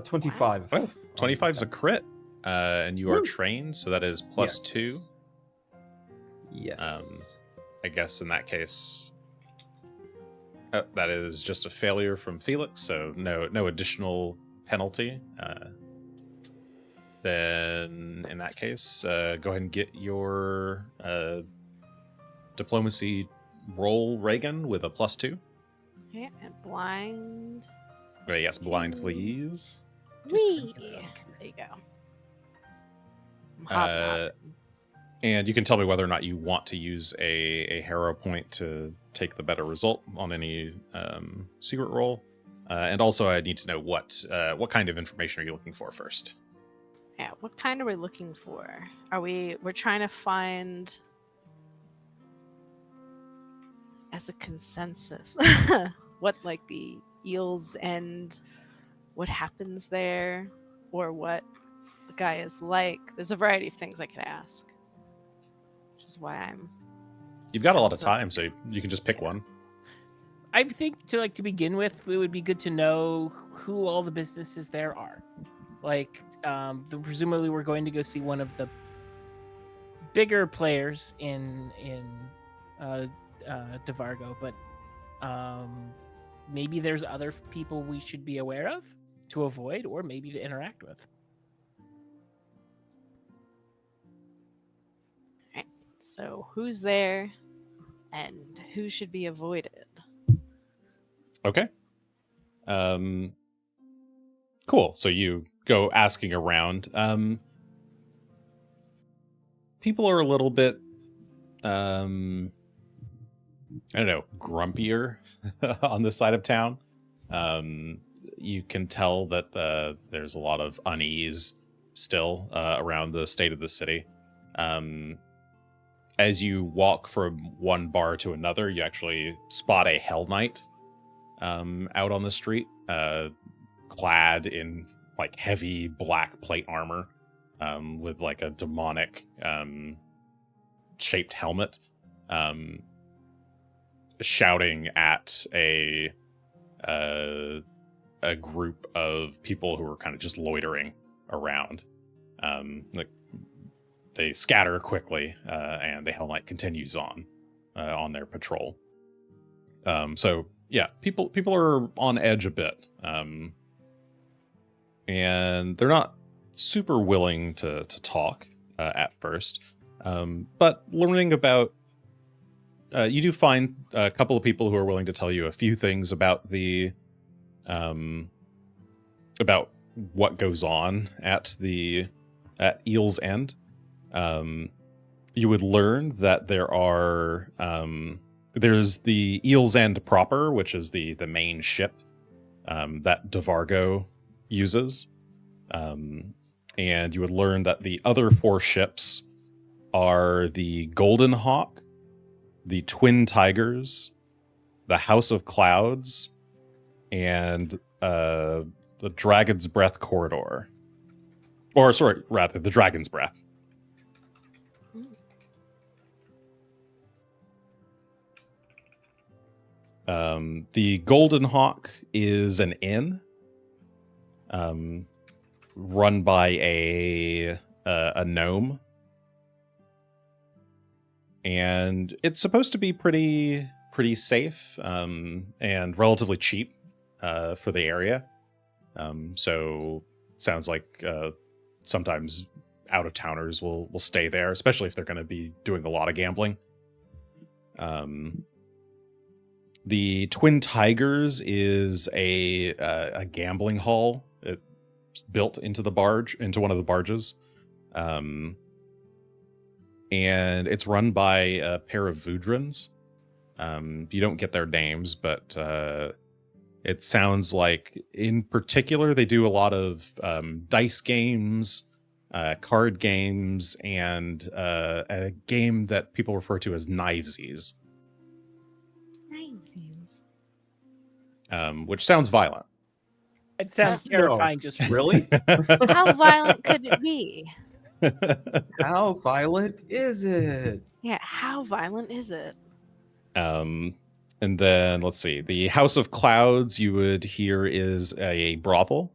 25. Oh, 25 is a crit, and you are trained, so that is plus 2. Yes. I guess in that case, that is just a failure from Felix, so no additional penalty. Then in that case, go ahead and get your diplomacy roll, Regan, with a +2. Okay, and blind. Right, yes, blind, please. Wee! There you go. I'm hobnobbing. And you can tell me whether or not you want to use a hero point to take the better result on any secret roll. And also, I need to know what kind of information are you looking for first? Yeah, what kind are we looking for? We're trying to find as a consensus what like the Eels End, what happens there, or what the guy is like. There's a variety of things I could ask, which is why I'm. You've got a lot of time, so you can just pick one. I think to begin with, it would be good to know who all the businesses there are. Like, presumably we're going to go see one of the bigger players in Devargo, but maybe there's other people we should be aware of to avoid, or maybe to interact with. Right. So who's there, and who should be avoided? Okay. Cool. So you go asking around. People are a little bit, I don't know, grumpier on this side of town. You can tell that there's a lot of unease still around the state of the city. As you walk from one bar to another, you actually spot a Hell Knight out on the street, clad in like heavy black plate armor, with like a demonic shaped helmet, shouting at a group of people who are kind of just loitering around. Like they scatter quickly, and the Hell Knight continues on their patrol. So yeah, people are on edge a bit, and they're not super willing to talk at first, but learning about you do find a couple of people who are willing to tell you a few things about the about what goes on at Eel's End. You would learn that there's the Eel's End proper, which is the main ship that Devargo uses. And you would learn that the other 4 ships are the Golden Hawk, the Twin Tigers, the House of Clouds, and the Dragon's Breath Corridor. Or, sorry, rather, the Dragon's Breath. The Golden Hawk is an inn run by a gnome, and it's supposed to be pretty safe and relatively cheap for the area. So sounds like sometimes out-of-towners will stay there, especially if they're going to be doing a lot of gambling. The Twin Tigers is a gambling hall. It's built into one of the barges. And it's run by a pair of Vudrons. You don't get their names, but it sounds like, in particular, they do a lot of dice games, card games, and a game that people refer to as Knivesies. Which sounds violent. It sounds terrifying. No. Just Really? How violent could it be? How violent is it? Yeah, how violent is it? And then let's see. The House of Clouds, you would hear, is a brothel.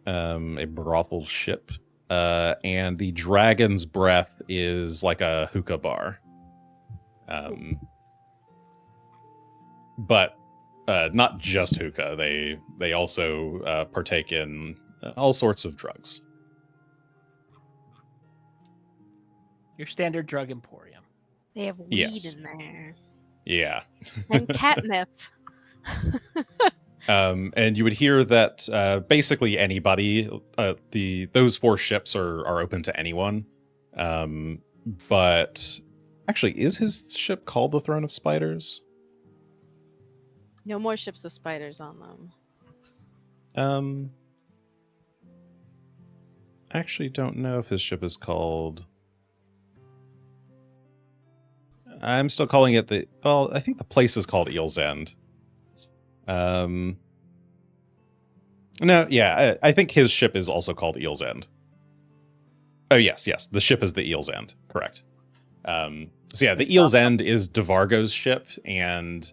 A brothel ship. and the Dragon's Breath is like a hookah bar. But not just hookah. They also partake in all sorts of drugs. Your standard drug emporium. They have weed Yes. in there. Yeah. And catnip. And you would hear that basically anybody, those 4 ships are open to anyone. But actually, is his ship called the Throne of Spiders? No more ships with spiders on them. Actually don't know if his ship is called... I'm still calling it I think the place is called Eel's End. No, yeah, I think his ship is also called Eel's End. Oh, yes, the ship is the Eel's End, correct. So yeah, the Eel's End is Devargo's ship, and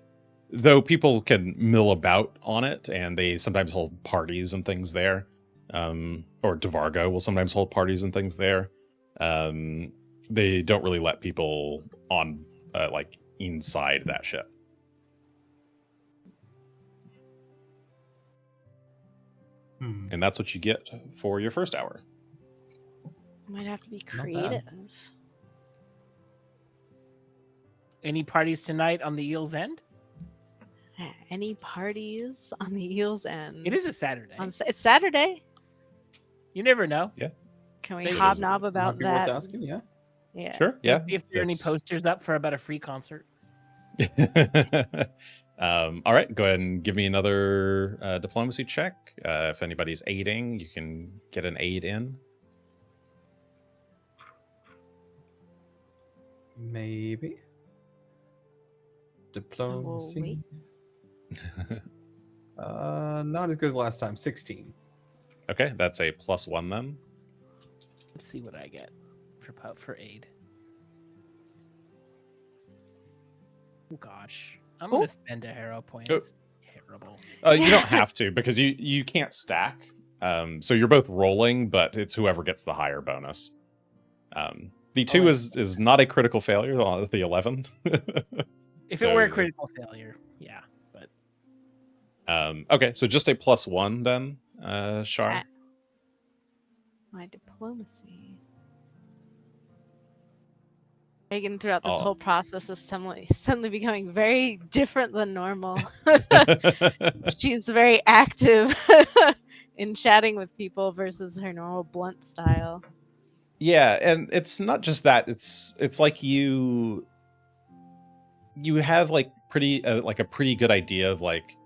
though people can mill about on it, and they sometimes hold parties and things there, or Devargo will sometimes hold parties and things there, they don't really let people on, like, inside that ship. And that's what you get for your first hour. Might have to be Not bad. creative. Any parties tonight on the Eel's End? Any parties on the Eel's End? It is a Saturday. It's Saturday. You never know. Can we It is- hobnob Might about be worth that? asking, yeah. Yeah. Sure, yeah. See if there are any posters up for about a free concert. All right, go ahead and give me another diplomacy check. If anybody's aiding, you can get an aid in. Maybe. Diplomacy. Not as good as last time. 16. Okay, that's a +1 then. Let's see what I get for aid. Oh gosh, I'm gonna spend a hero point. Oh. It's terrible. You don't have to, because you can't stack. So you're both rolling, but it's whoever gets the higher bonus. The 2 is not a critical failure. The 11. If So- it were a critical failure, yeah. But Okay, so just a +1 then, Char. My diplomacy. Regan, throughout this Oh. whole process, is suddenly becoming very different than normal. She's very active in chatting with people versus her normal blunt style. Yeah, and it's not just that. It's like you have like a pretty good idea of like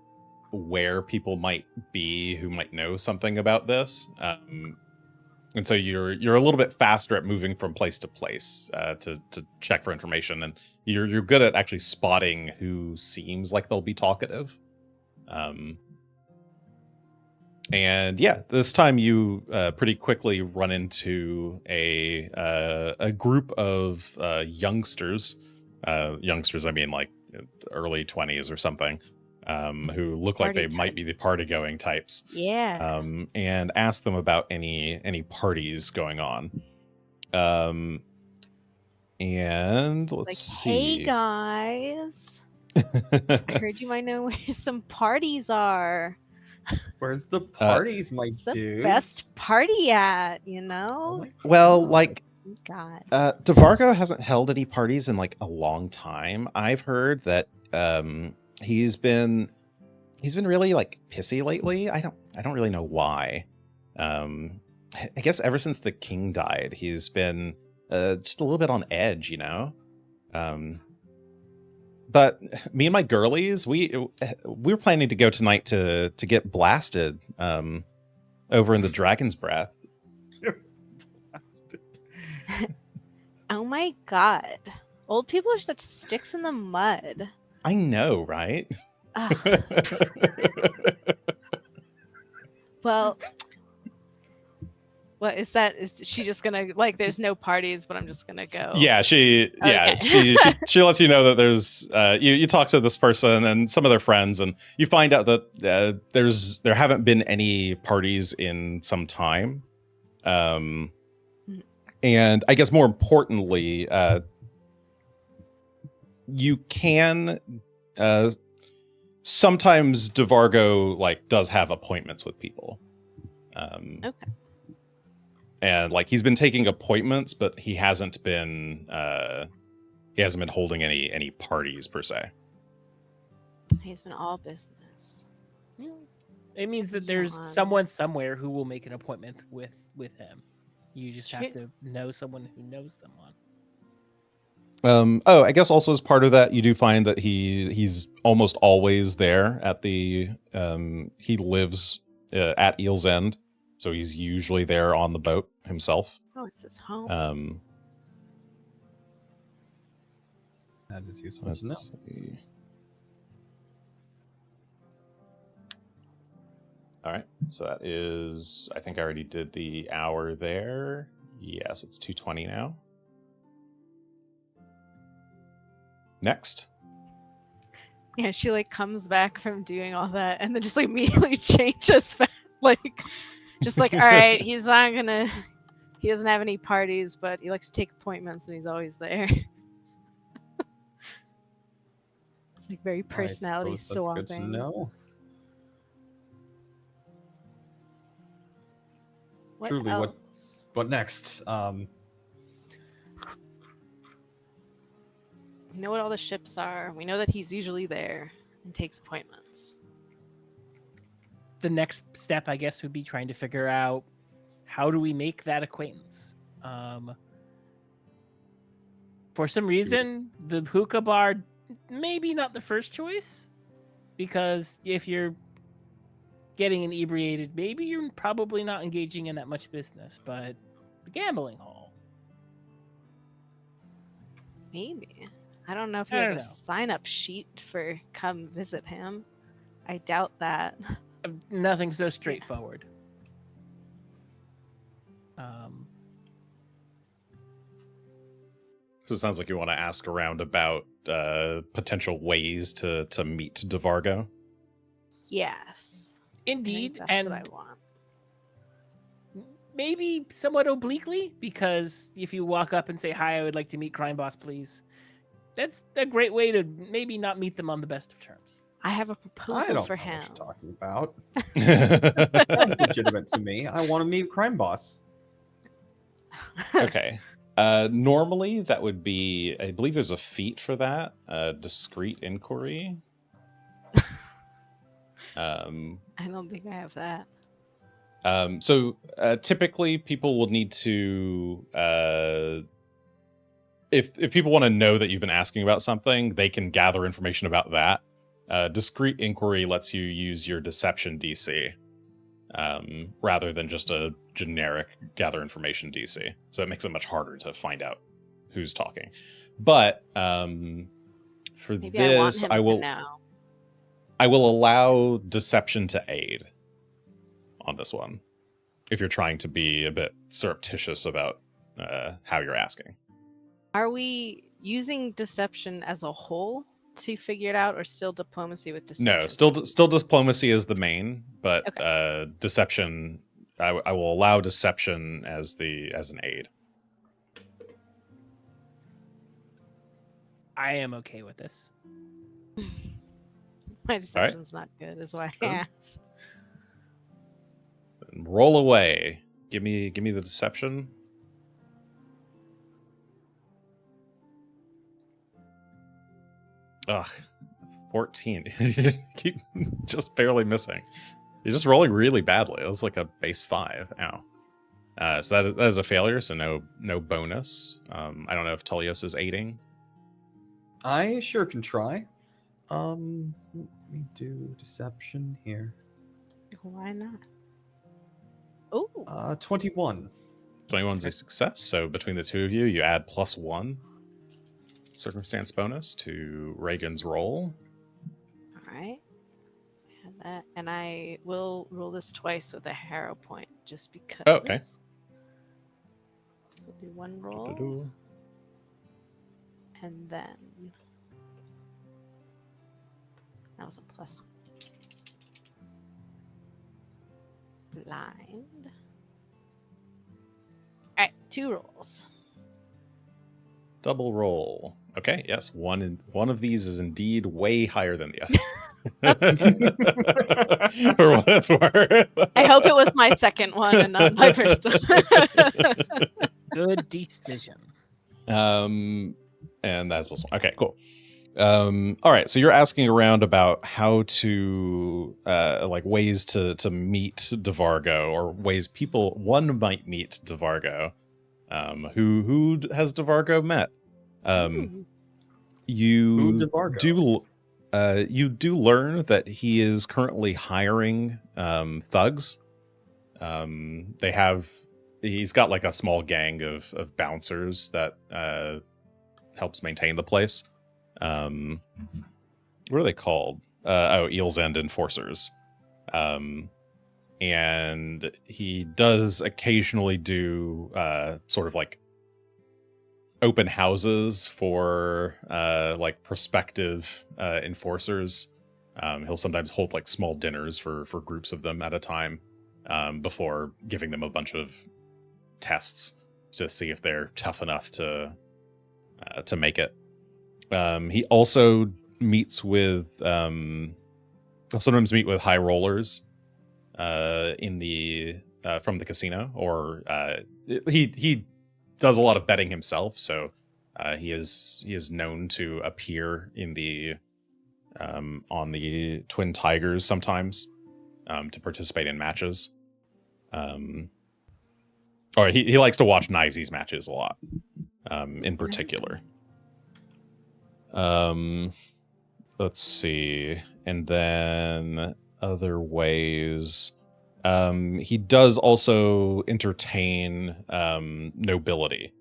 where people might be who might know something about this. And so you're a little bit faster at moving from place to place to check for information, and you're good at actually spotting who seems like they'll be talkative. And yeah, this time you pretty quickly run into a group of youngsters. Youngsters, I mean like early 20s or something, who look like they Party might be the types. party-going types. Yeah. And ask them about any parties going on. And let's Like, see. hey guys, I heard you might know where some parties are. Where's the parties, my It's the dudes? best party at, you Oh know? my Well, God. like, God. Devargo hasn't held any parties in like a long time. I've heard that he's been really like pissy lately. I don't really know why. I guess ever since the king died, he's been just a little bit on edge, you know. But me and my girlies, we were planning to go tonight to get blasted over in the Dragon's Breath. Oh my God. Old people are such sticks in the mud. I know, right? Ugh. Well, what is that? Is she just gonna like? There's no parties, but I'm just gonna go. Yeah, she Okay. she lets you know that there's you talk to this person and some of their friends, and you find out that there haven't been any parties in some time. And I guess more importantly, you can sometimes DeVargo like does have appointments with people. Okay. And like he's been taking appointments, but he hasn't been holding any parties per se. He's been all business. Yeah. It means that there's Yawn. someone somewhere who will make an appointment with him. You just have Shit. to know someone who knows someone. I guess also as part of that, you do find that he's almost always there at the. He lives at Eel's End, so he's usually there on the boat himself. Oh, it's his home. That is useful Let's to know. see. All right, so that is. I think I already did the hour there. Yes, it's 2:20 now. Next. Yeah, she like comes back from doing all that and then just like immediately changes back. Like, just like, all right, he's not gonna. He doesn't have any parties, but he likes to take appointments and he's always there. It's like very personality I suppose swapping. that's good to know. Truly, else? what next? We know what all the ships are. We know that he's usually there and takes appointments. The next step, I guess, would be trying to figure out how do we make that acquaintance. For some reason, the hookah bar maybe not the first choice, because if you're getting inebriated, maybe you're probably not engaging in that much business. But the gambling hall, Maybe. I don't know if he I has don't a know. sign-up sheet for come visit him. I doubt that. nothing so straightforward. So it sounds like you want to ask around about potential ways to meet DeVargo. Yes. I think Indeed, that's and what I want. maybe somewhat obliquely, because if you walk up and say, "Hi, I would like to meet Crime Boss, please," that's a great way to maybe not meet them on the best of terms. I have a I proposal don't for know him. what you're talking about. Sounds legitimate to me. I want to meet Crime Boss. Okay. Normally that would be, I believe there's a feat for that, discreet inquiry. I don't think I have that. So typically people will need to, if people want to know that you've been asking about something, they can gather information about that. Discreet inquiry lets you use your deception DC, rather than just a generic gather information DC. So it makes it much harder to find out who's talking. But for Maybe I want this, him I will to know. allow deception to aid on this one, if you're trying to be a bit surreptitious about how you're asking. Are we using deception as a whole to figure it out, or still diplomacy with deception? No, still diplomacy is the main, but deception. I will allow deception as an aid. I am okay with this. My deception's not good, is why I Sure. asked. Roll away. Give me the deception. Ugh, 14. Keep just barely missing. You're just rolling really badly. It was like a base 5. Ow. So that is a failure. So no bonus. I don't know if Tullios is aiding. I sure can try. Let me do deception here. Why not? Oh, 21. 21's a success. So between the two of you, you add +1 circumstance bonus to Regan's roll. all right. And that, and I will roll this twice with a harrow point, just because. Oh, okay. So we'll do one roll, Do-do-do. and then that was a plus. Blind. All right, 2 rolls. Double roll. Okay, yes, one of these is indeed way higher than the other. For what it's worth. I hope it was my second one and not my first one. Good decision. And that's plus 1. Okay, cool. All right, so you're asking around about how to like ways to meet DeVargo, or ways one might meet DeVargo. Who has DeVargo met? You DeVargo? you do learn that he is currently hiring thugs. He's got like a small gang of bouncers that helps maintain the place. What are they called? Eel's End Enforcers. And he does occasionally do sort of like open houses for like prospective enforcers. He'll sometimes hold like small dinners for groups of them at a time before giving them a bunch of tests to see if they're tough enough to make it. He also meets with he'll sometimes meet with high rollers in the from the casino, or he does a lot of betting himself, so he is known to appear in the on the Twin Tigers sometimes to participate in matches. Or he likes to watch Knivesy's matches a lot, in particular. Let's see, and then other ways. He does also entertain nobility.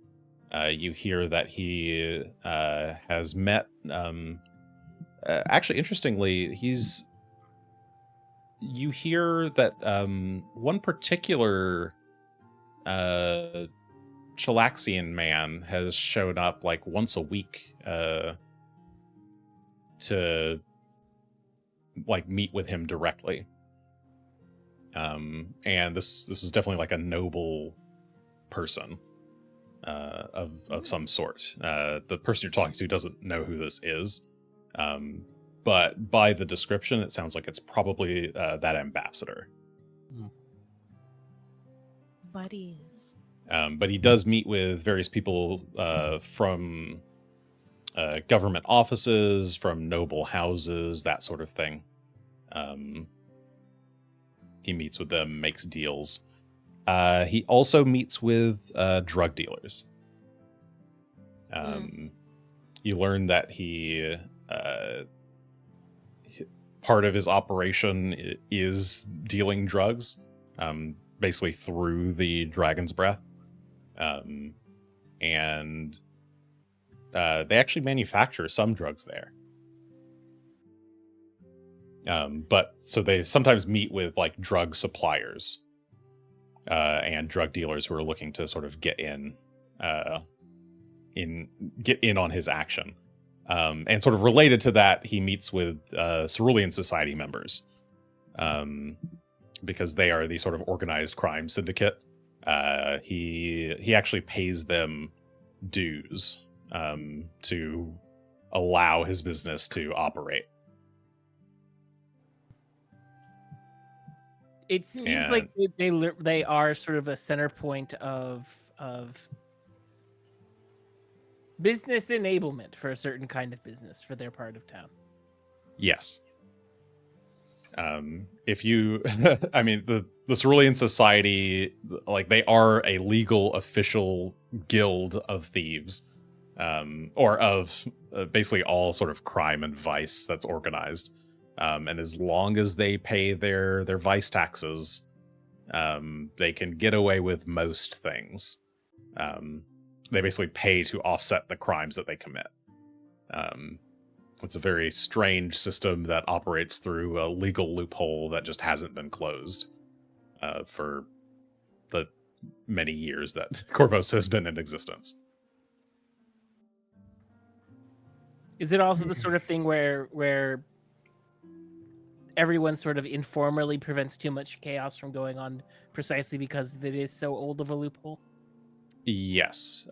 You hear that he has met. Actually, interestingly, you hear that one particular Chilaxian man has showed up like once a week to like meet with him directly. And this is definitely like a noble person of some sort. The person you're talking to doesn't know who this is, but by the description, it sounds like it's probably that ambassador. Buddies. But he does meet with various people from government offices, from noble houses, that sort of thing. He meets with them, makes deals. He also meets with drug dealers. You learn that he part of his operation is dealing drugs, basically through the Dragon's Breath. And they actually manufacture some drugs there. But so they sometimes meet with like drug suppliers and drug dealers who are looking to sort of get in on his action. And sort of related to that, he meets with Cerulean Society members because they are the sort of organized crime syndicate. He actually pays them dues to allow his business to operate. It seems like they are sort of a center point of business enablement for a certain kind of business for their part of town. Yes. If you, I mean, the Cerulean Society, like they are a legal official guild of thieves, or of basically all sort of crime and vice that's organized. And as long as they pay their vice taxes, they can get away with most things. They basically pay to offset the crimes that they commit. It's a very strange system that operates through a legal loophole that just hasn't been closed for the many years that Corvos has been in existence. Is it also the sort of thing where everyone sort of informally prevents too much chaos from going on precisely because it is so old of a loophole? Yes.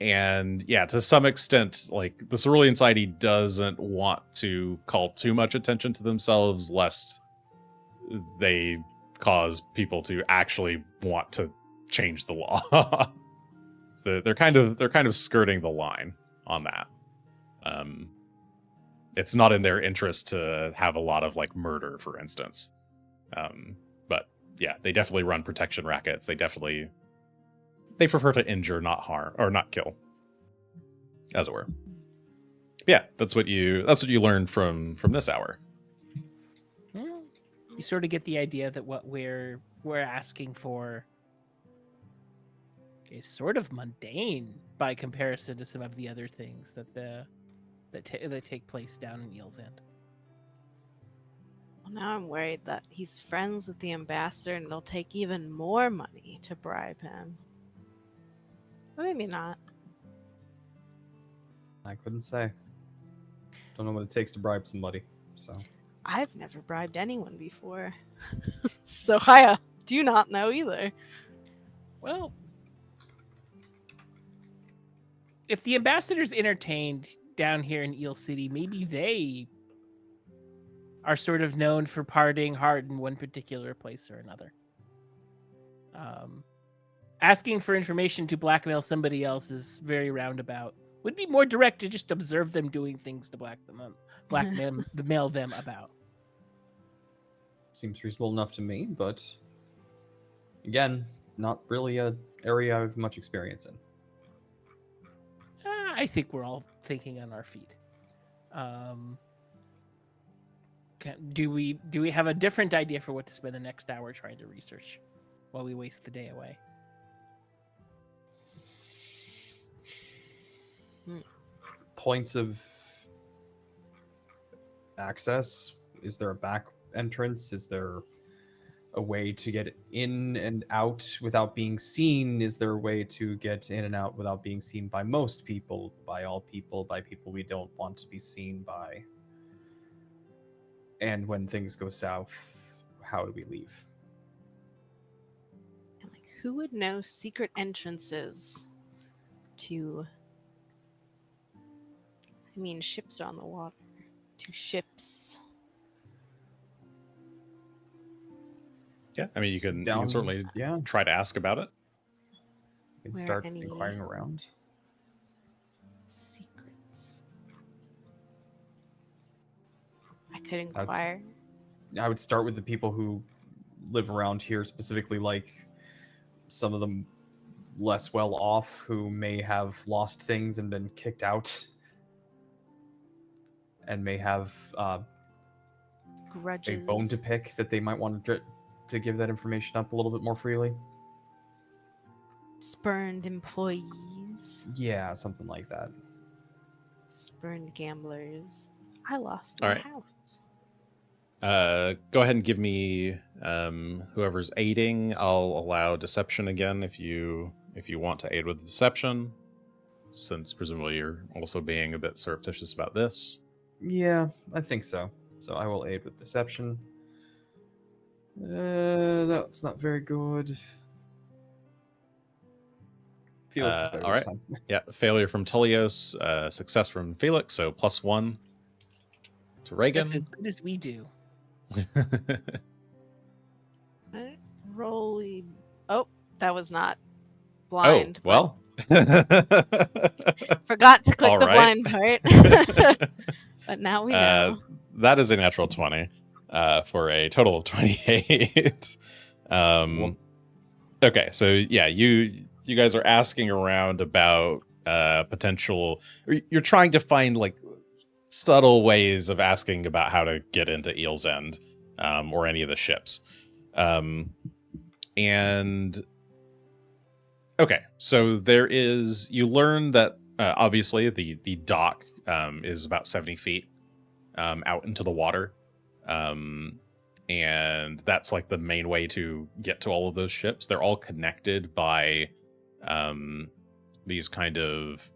And yeah, to some extent, like the Cerulean Society doesn't want to call too much attention to themselves, lest they cause people to actually want to change the law. So they're kind of skirting the line on that. It's not in their interest to have a lot of like murder, for instance. But yeah, they definitely run protection rackets. They prefer to injure, not harm, or not kill, as it were. Yeah, that's what you learned from this hour. Yeah. You sort of get the idea that what we're asking for is sort of mundane by comparison to some of the other things that take place down in Eel's End. Well, now I'm worried that he's friends with the ambassador and it'll take even more money to bribe him. Or maybe not. I couldn't say. Don't know what it takes to bribe somebody, so. I've never bribed anyone before. So I do not know either. Well, if the ambassador's entertained down here in Eel City, maybe they are sort of known for partying hard in one particular place or another. Asking for information to blackmail somebody else is very roundabout. Would be more direct to just observe them doing things to blackmail them about. Seems reasonable enough to me, but again, not really an area I have much experience in. I think we're all thinking on our feet. Do we have a different idea for what to spend the next hour trying to research while we waste the day away? Points of access? Is there a back entrance? Is there a way to get in and out without being seen? Is there a way to get in and out without being seen by most people, by all people, by people we don't want to be seen by? And when things go south, how do we leave? And like, who would know secret entrances to... I mean, ships are on the water. To ships. Yeah, I mean, you can Down, certainly yeah. try to ask about it. We can Where start any- inquiring around. Secrets. I could inquire. I would start with the people who live around here, specifically like some of them less well off who may have lost things and been kicked out and may have Grudges. a bone to pick that they might want to give that information up a little bit more freely. Spurned employees. Yeah, something like that. Spurned gamblers. I lost All my right. house. Go ahead and give me whoever's aiding. I'll allow deception again if you want to aid with deception, since presumably you're also being a bit surreptitious about this. Yeah, I think so. So I will aid with deception. That's not very good. Felix is better all this right. time. Yeah, failure from Tullios, success from Felix, so +1 to Regan. That's as good as we do. Rolly. Oh, that was not blind. Oh, well. Forgot to click All the right. blind part. But now we know. That is a natural 20 for a total of 28. Okay, so yeah, you guys are asking around about potential. You're trying to find like subtle ways of asking about how to get into Eel's End or any of the ships. And okay, so you learn that obviously the dock is about 70 feet out into the water. And that's like the main way to get to all of those ships. They're all connected by these kind of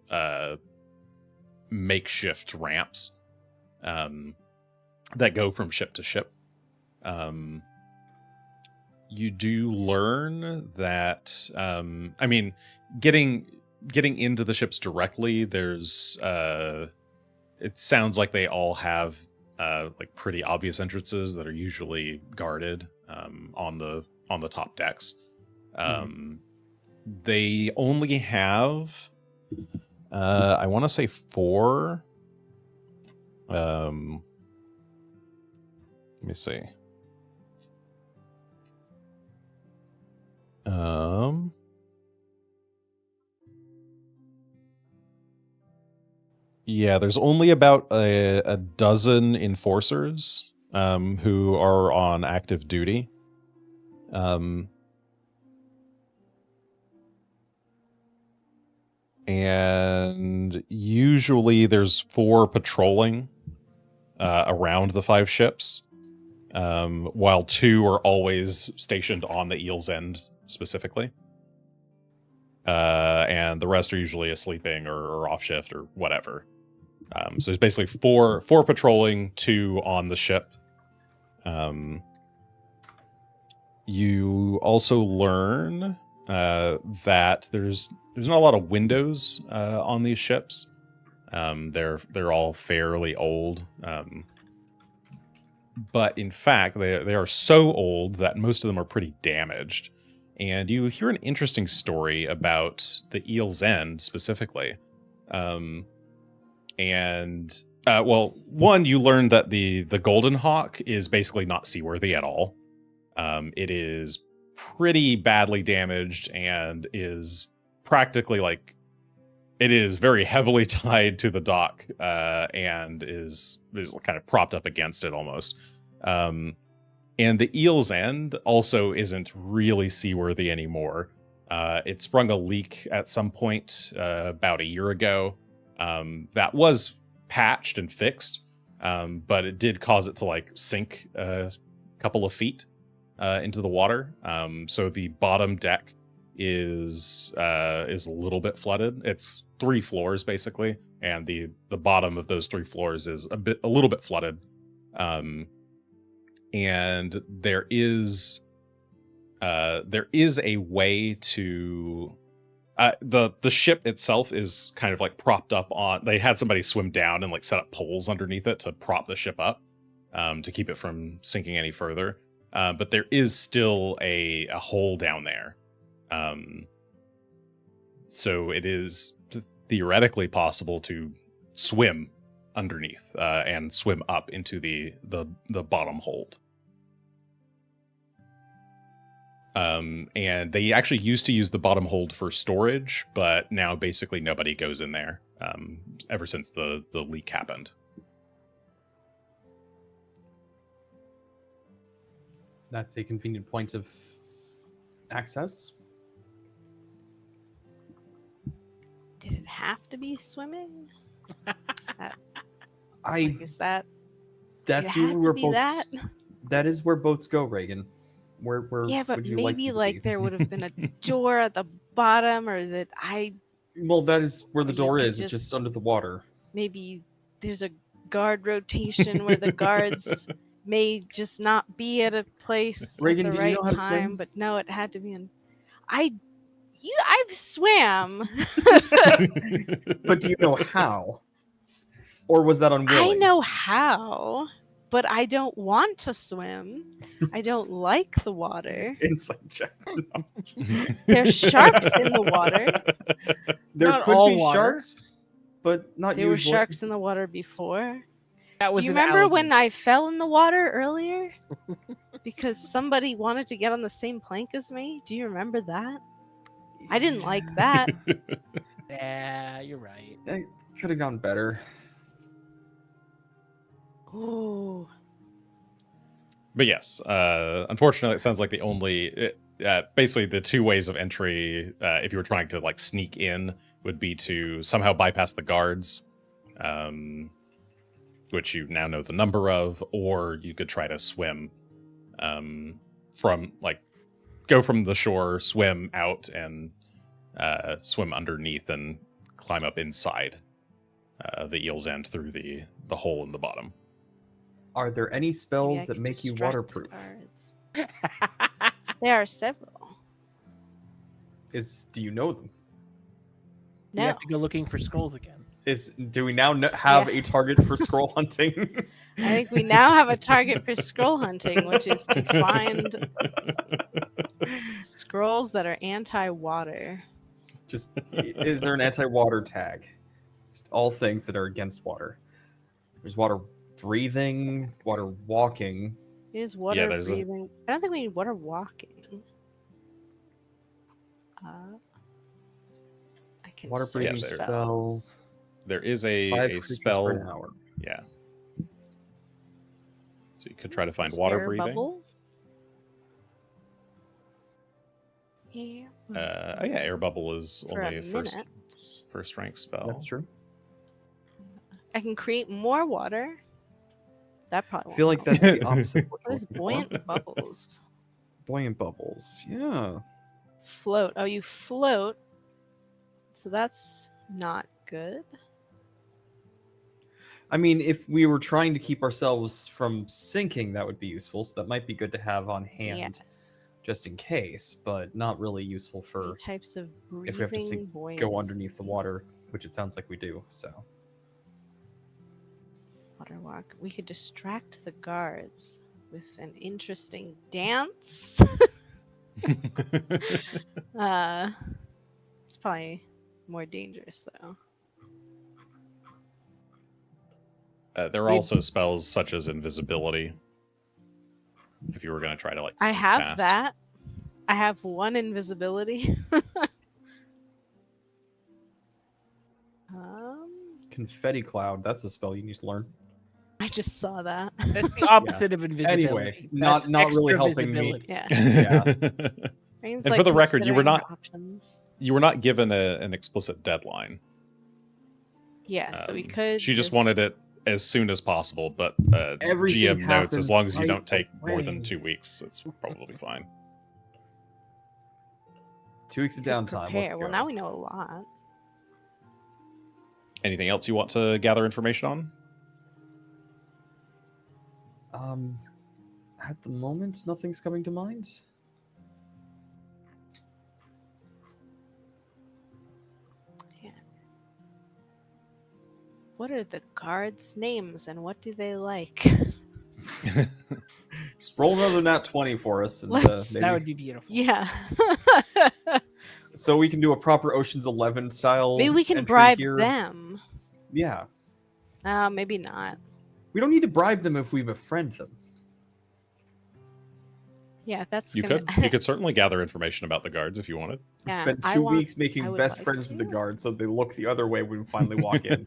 makeshift ramps that go from ship to ship. you do learn that, I mean, getting into the ships directly, there's, it sounds like they all have like pretty obvious entrances that are usually guarded on the top decks. They only have, I want to say 4. Let me see. Yeah, there's only about a dozen enforcers who are on active duty. And usually there's 4 patrolling around the 5 ships, while 2 are always stationed on the Eel's End specifically. And the rest are usually sleeping or off shift or whatever. So there's basically 4 patrolling, 2 on the ship. You also learn that there's not a lot of windows on these ships. They're all fairly old. But in fact, they are so old that most of them are pretty damaged. And you hear an interesting story about the Eel's End specifically. Well, one, you learn that the Golden Hawk is basically not seaworthy at all. It is pretty badly damaged and is practically like, it is very heavily tied to the dock and is kind of propped up against it almost. And the Eel's End also isn't really seaworthy anymore. It sprung a leak at some point about a year ago that was patched and fixed, but it did cause it to like sink a couple of feet into the water. So the bottom deck is a little bit flooded. It's 3 floors basically, and the bottom of those 3 floors is a little bit flooded. And there is a way to the ship itself is kind of like propped up on, they had somebody swim down and like set up poles underneath it to prop the ship up to keep it from sinking any further. But there is still a hole down there. So it is theoretically possible to swim underneath and swim up into the bottom hold. And they actually used to use the bottom hold for storage, but now basically nobody goes in there ever since the leak happened. That's a convenient point of access. Did it have to be swimming? That's It usually had where to be boats. That is where boats go, Reagan. Where yeah, but would you maybe like like there would have been a door at the bottom, or that Well, that is where the you door could is. It's just under the water. maybe there's a guard rotation where the guards may just not be at a place Reagan, at the do you right know how to time, swim? but no, it had to be in. I've swam. But do you know how? Or was that unwilling? I know how, but I don't want to swim. I don't like the water. Insight check. There's sharks in the water. There Not could all be water. sharks, but not There were usually. sharks in the water before. That was Do you an remember when alligator. I fell in the water earlier? Because somebody wanted to get on the same plank as me? Do you remember that? I didn't like that. Yeah, you're right. That could have gone better. Oh. But yes, unfortunately, it sounds like the only, basically the 2 ways of entry, if you were trying to like sneak in, would be to somehow bypass the guards, which you now know the number of, or you could try to swim from like go from the shore, swim out, and swim underneath and climb up inside the Eel's End through the hole in the bottom. Are there any Maybe I spells that could make you distract waterproof? guards. There are several. Do you know them? We No. have to go looking for scrolls again. Do we now have a Yes. target for scroll hunting? I think we now have a target for scroll hunting, which is to find scrolls that are anti-water. Just, is there an anti-water tag? Just all things that are against water. There's water breathing, water walking. Here's water there's breathing. I don't think we need water walking. I can Water search breathing spells. spell. There is 5 a creatures spell. for an hour. Yeah. So you could try to find There's water air breathing. Bubble. Yeah. Air bubble is For only a a first minute. rank spell. That's true. I can create more water. That probably I feel like won't that's help. the opposite. of what What is you're looking for. buoyant bubbles? Buoyant bubbles. Yeah. Float. Oh, you float. So that's not good. I mean, if we were trying to keep ourselves from sinking, that would be useful. So that might be good to have on hand, Yes. just in case. But not really useful for Eight types of breathing. if we have to sink, buoyancy. go underneath the water, which it sounds like we do. So Water walk. We could distract the guards with an interesting dance. It's probably more dangerous though. There are also spells such as invisibility. If you were going to try to like, I sneak have past. that. I have one invisibility. confetti cloud. That's a spell you need to learn. I just saw that. That's the opposite of invisibility. Anyway, That's not really extra helping me. visibility. Yeah. Yeah. Rain's, And for the record, you were considering not- her options. You were not given an explicit deadline. Yeah, so we Um, could. She just wanted it as soon as possible, but Everything GM notes as happens long as you right don't take more than away. 2 weeks, it's probably fine. 2 weeks of downtime. Let's go. Well, now we know a lot. Anything else you want to gather information on? At the moment, nothing's coming to mind. Yeah. What are the guards' names and what do they like? Just roll another nat 20 for us. And, Let's- maybe... That would be beautiful. Yeah. So we can do a proper Ocean's 11 style. Maybe we can entry bribe here. them. Yeah. Maybe not. We don't need to bribe them if we befriend them. Yeah, that's You gonna... could certainly gather information about the guards if you wanted. We Yeah, spent I 2 want- weeks I making would best like friends with the to. guards so they look the other way when we finally walk in.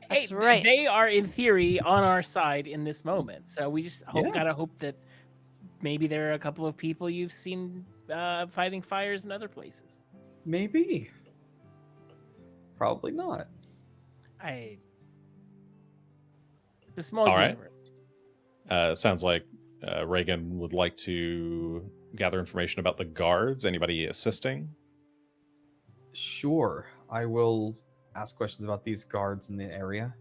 That's Hey, right. They are in theory on our side in this moment. So we just Yeah. gotta hope that maybe there are a couple of people you've seen fighting fires in other places. Maybe. Probably not. The small All right. universe. Sounds like Regan would like to gather information about the guards. Anybody assisting? Sure. I will ask questions about these guards in the area.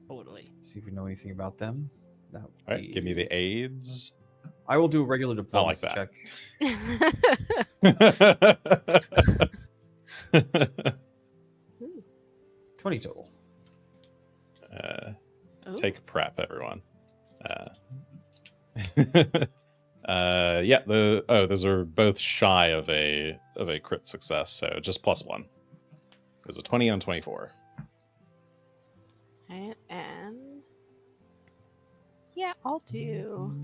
Totally. See if we know anything about them. That would All right, give me the aids. I will do a regular diplomacy that. check. 20 total. Ooh. Take prep, everyone. Yeah. Those are both shy of a crit success, so just +1. There's a 20 on 24. Right, and yeah, I'll do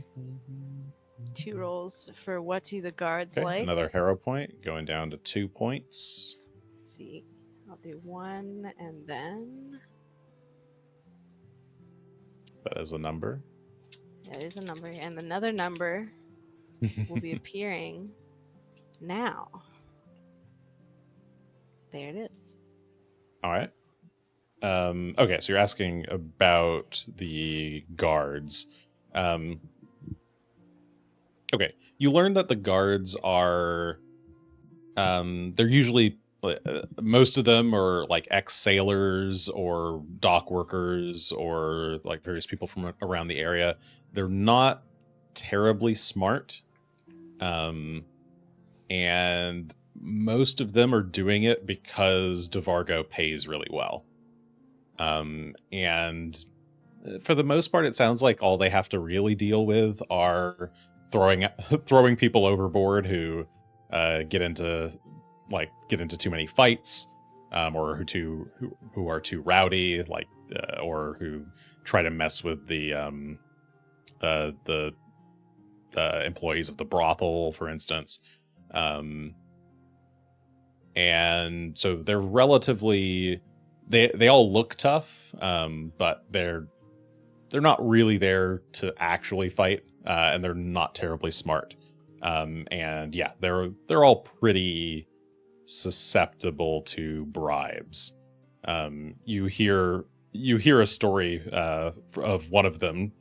2 rolls for what do the guards Okay, like. another hero point going down to 2 points. Let's see, I'll do 1 and then That is a number. that is a number, and another number will be appearing now. There it is. All right. Okay, so you're asking about the guards. Okay, you learned that the guards are, they're usually, most of them are like ex-sailors or dock workers or like various people from around the area. They're not terribly smart. And most of them are doing it because Devargo pays really well. And for the most part, it sounds like all they have to really deal with are throwing people overboard who get into too many fights, or who are too rowdy, or who try to mess with the employees of the brothel, for instance. And so they're relatively, they all look tough, but they're not really there to actually fight, and they're not terribly smart. And yeah, they're all pretty susceptible to bribes. You hear a story of one of them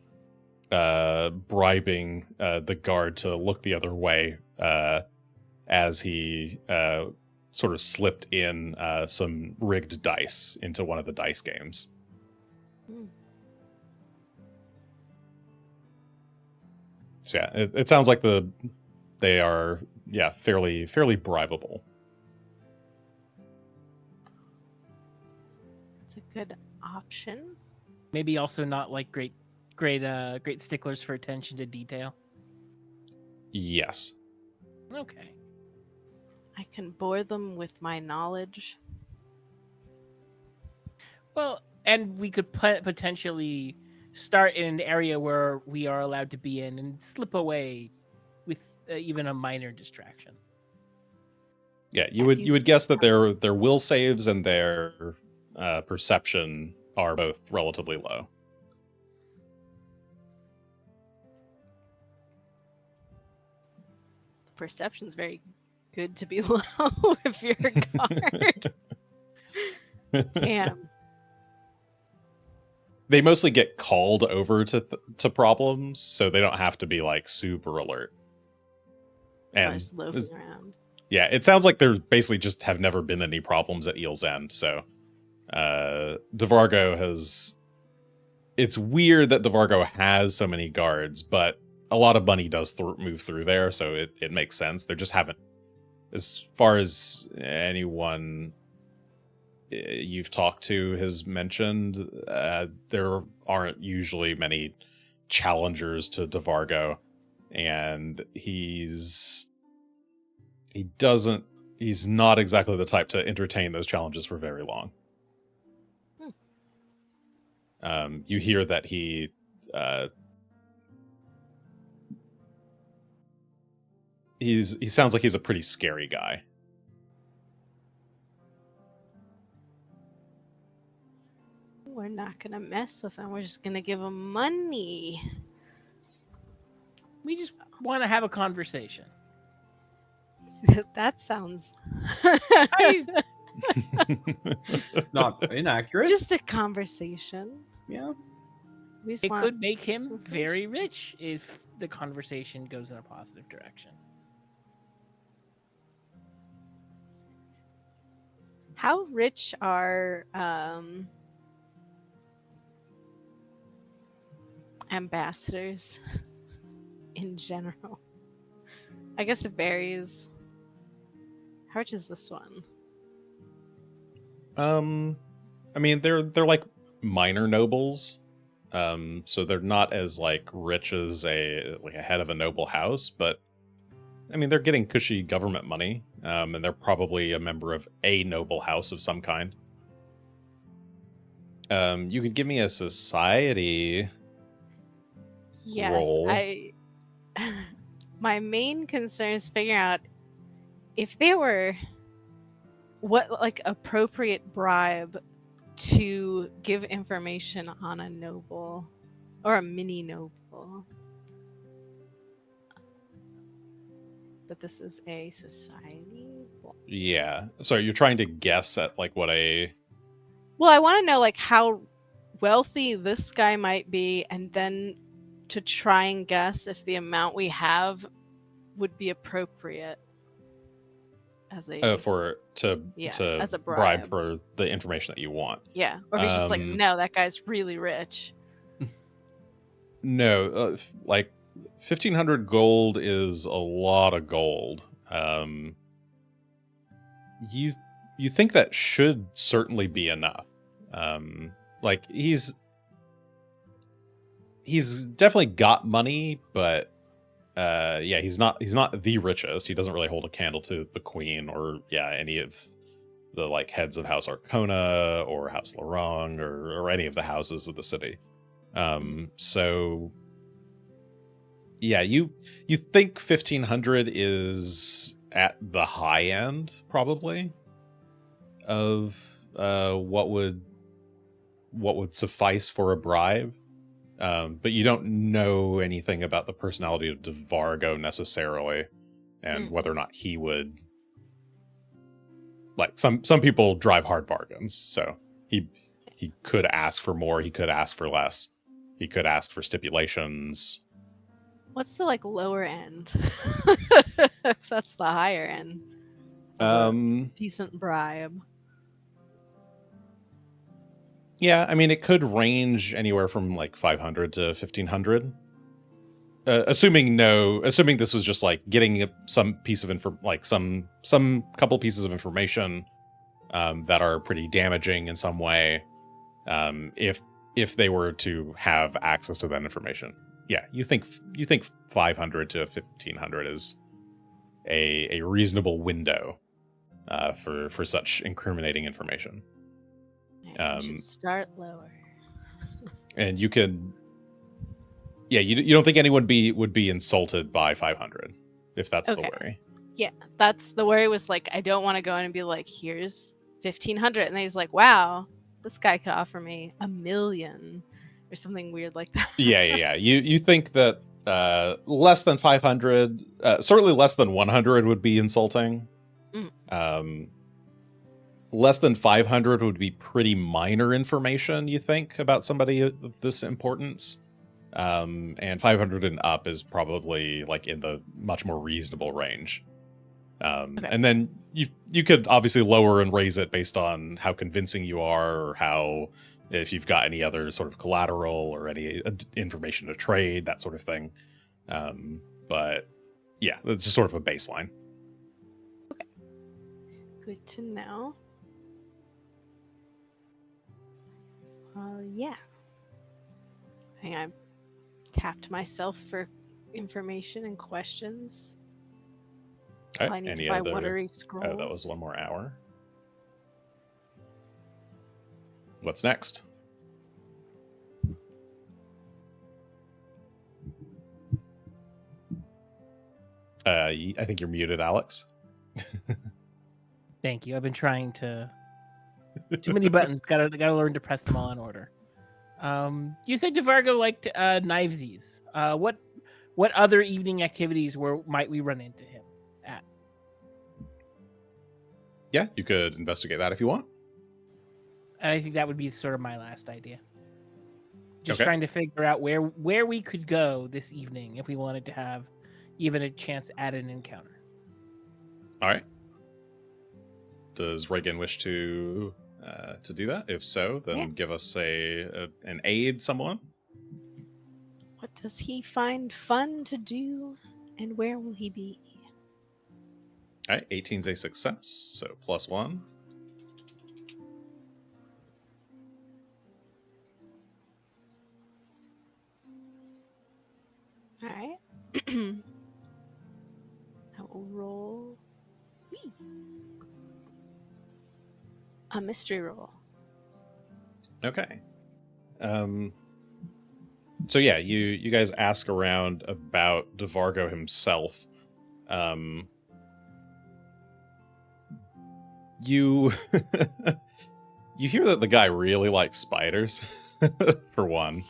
bribing the guard to look the other way as he sort of slipped in some rigged dice into one of the dice games. So yeah, it sounds like they are fairly bribable. It's a good option. Maybe also not like great sticklers for attention to detail. Yes. Okay. I can bore them with my knowledge. Well, and we could potentially start in an area where we are allowed to be in and slip away with even a minor distraction. Yeah, you would guess that their will saves and their perception are both relatively low. Perception's very good to be low if you're a guard. Damn. They mostly get called over to problems, so they don't have to be like super alert. And Just loafing around. Yeah, it sounds like there basically just have never been any problems at Eel's End. So Devargo has... It's weird that Devargo has so many guards, but a lot of money does move through there, so it makes sense. There just haven't... As far as anyone you've talked to has mentioned, there aren't usually many challengers to Devargo, and he's not exactly the type to entertain those challenges for very long. You hear that he sounds like he's a pretty scary guy. We're not gonna mess with him. We're just gonna give him money. We just want to have a conversation. That sounds... It's not inaccurate. Just a conversation. Yeah. We just It want could make some him fish. very rich if the conversation goes in a positive direction. How rich are ambassadors in general? I guess it varies. How much is this one? I mean, they're like minor nobles, so they're not as like rich as a head of a noble house, but I mean, they're getting cushy government money, and they're probably a member of a noble house of some kind. You could give me a society. Yes, roll. my main concern is figuring out if there were what like appropriate bribe to give information on a noble or a mini noble. But this is a society. Yeah. So you're trying to guess at like what a... Well, I want to know like how wealthy this guy might be, and then to try and guess if the amount we have would be appropriate as a as a bribe for the information that you want. Yeah, or if he's just like, no, that guy's really rich. No, like 1,500 gold is a lot of gold. You think that should certainly be enough. Like he's definitely got money, but yeah, he's not the richest. He doesn't really hold a candle to the queen or any of the like heads of House Arcona or House Larong or any of the houses of the city. So yeah, you think 1,500 is at the high end probably of what would suffice for a bribe. But you don't know anything about the personality of Devargo necessarily, and whether or not he would. Like some people drive hard bargains, so he could ask for more, he could ask for less, he could ask for stipulations. What's the like lower end? If that's the higher end. Decent bribe. Yeah, I mean, it could range anywhere from like 500 to 1,500. Assuming this was just like getting some piece of some couple pieces of information that are pretty damaging in some way. If they were to have access to that information, yeah, you think 500 to 1,500 is a reasonable window for such incriminating information. You should start lower. And you could, yeah, you don't think anyone would be insulted by 500 if that's the worry. Yeah, that's the worry. Was like, I don't want to go in and be like, here's 1,500, and then he's like, wow, this guy could offer me 1,000,000 or something weird like that. Yeah. You think that less than 500, certainly less than 100 would be insulting. Less than 500 would be pretty minor information, you think, about somebody of this importance. And 500 and up is probably like in the much more reasonable range. And then you could obviously lower and raise it based on how convincing you are, or if you've got any other sort of collateral or any information to trade, that sort of thing. But yeah, that's just sort of a baseline. Okay. Good to know. Yeah. I think I tapped myself for information and questions. Okay. I need to buy watery scrolls. Oh, that was one more hour. What's next? I think you're muted, Alex. Thank you. I've been trying to. Too many buttons. Gotta learn to press them all in order. You said Devargo liked knivesies. What other evening activities might we run into him at? Yeah, you could investigate that if you want. And I think that would be sort of my last idea. Just trying to figure out where we could go this evening if we wanted to have even a chance at an encounter. All right. Does Regan wish to do that? If so, then give us an aid, someone. What does he find fun to do, and where will he be? All right, 18's a success, so +1. All right. I will roll a mystery roll. Okay. So yeah, you guys ask around about Devargo himself. You you hear that the guy really likes spiders, for one.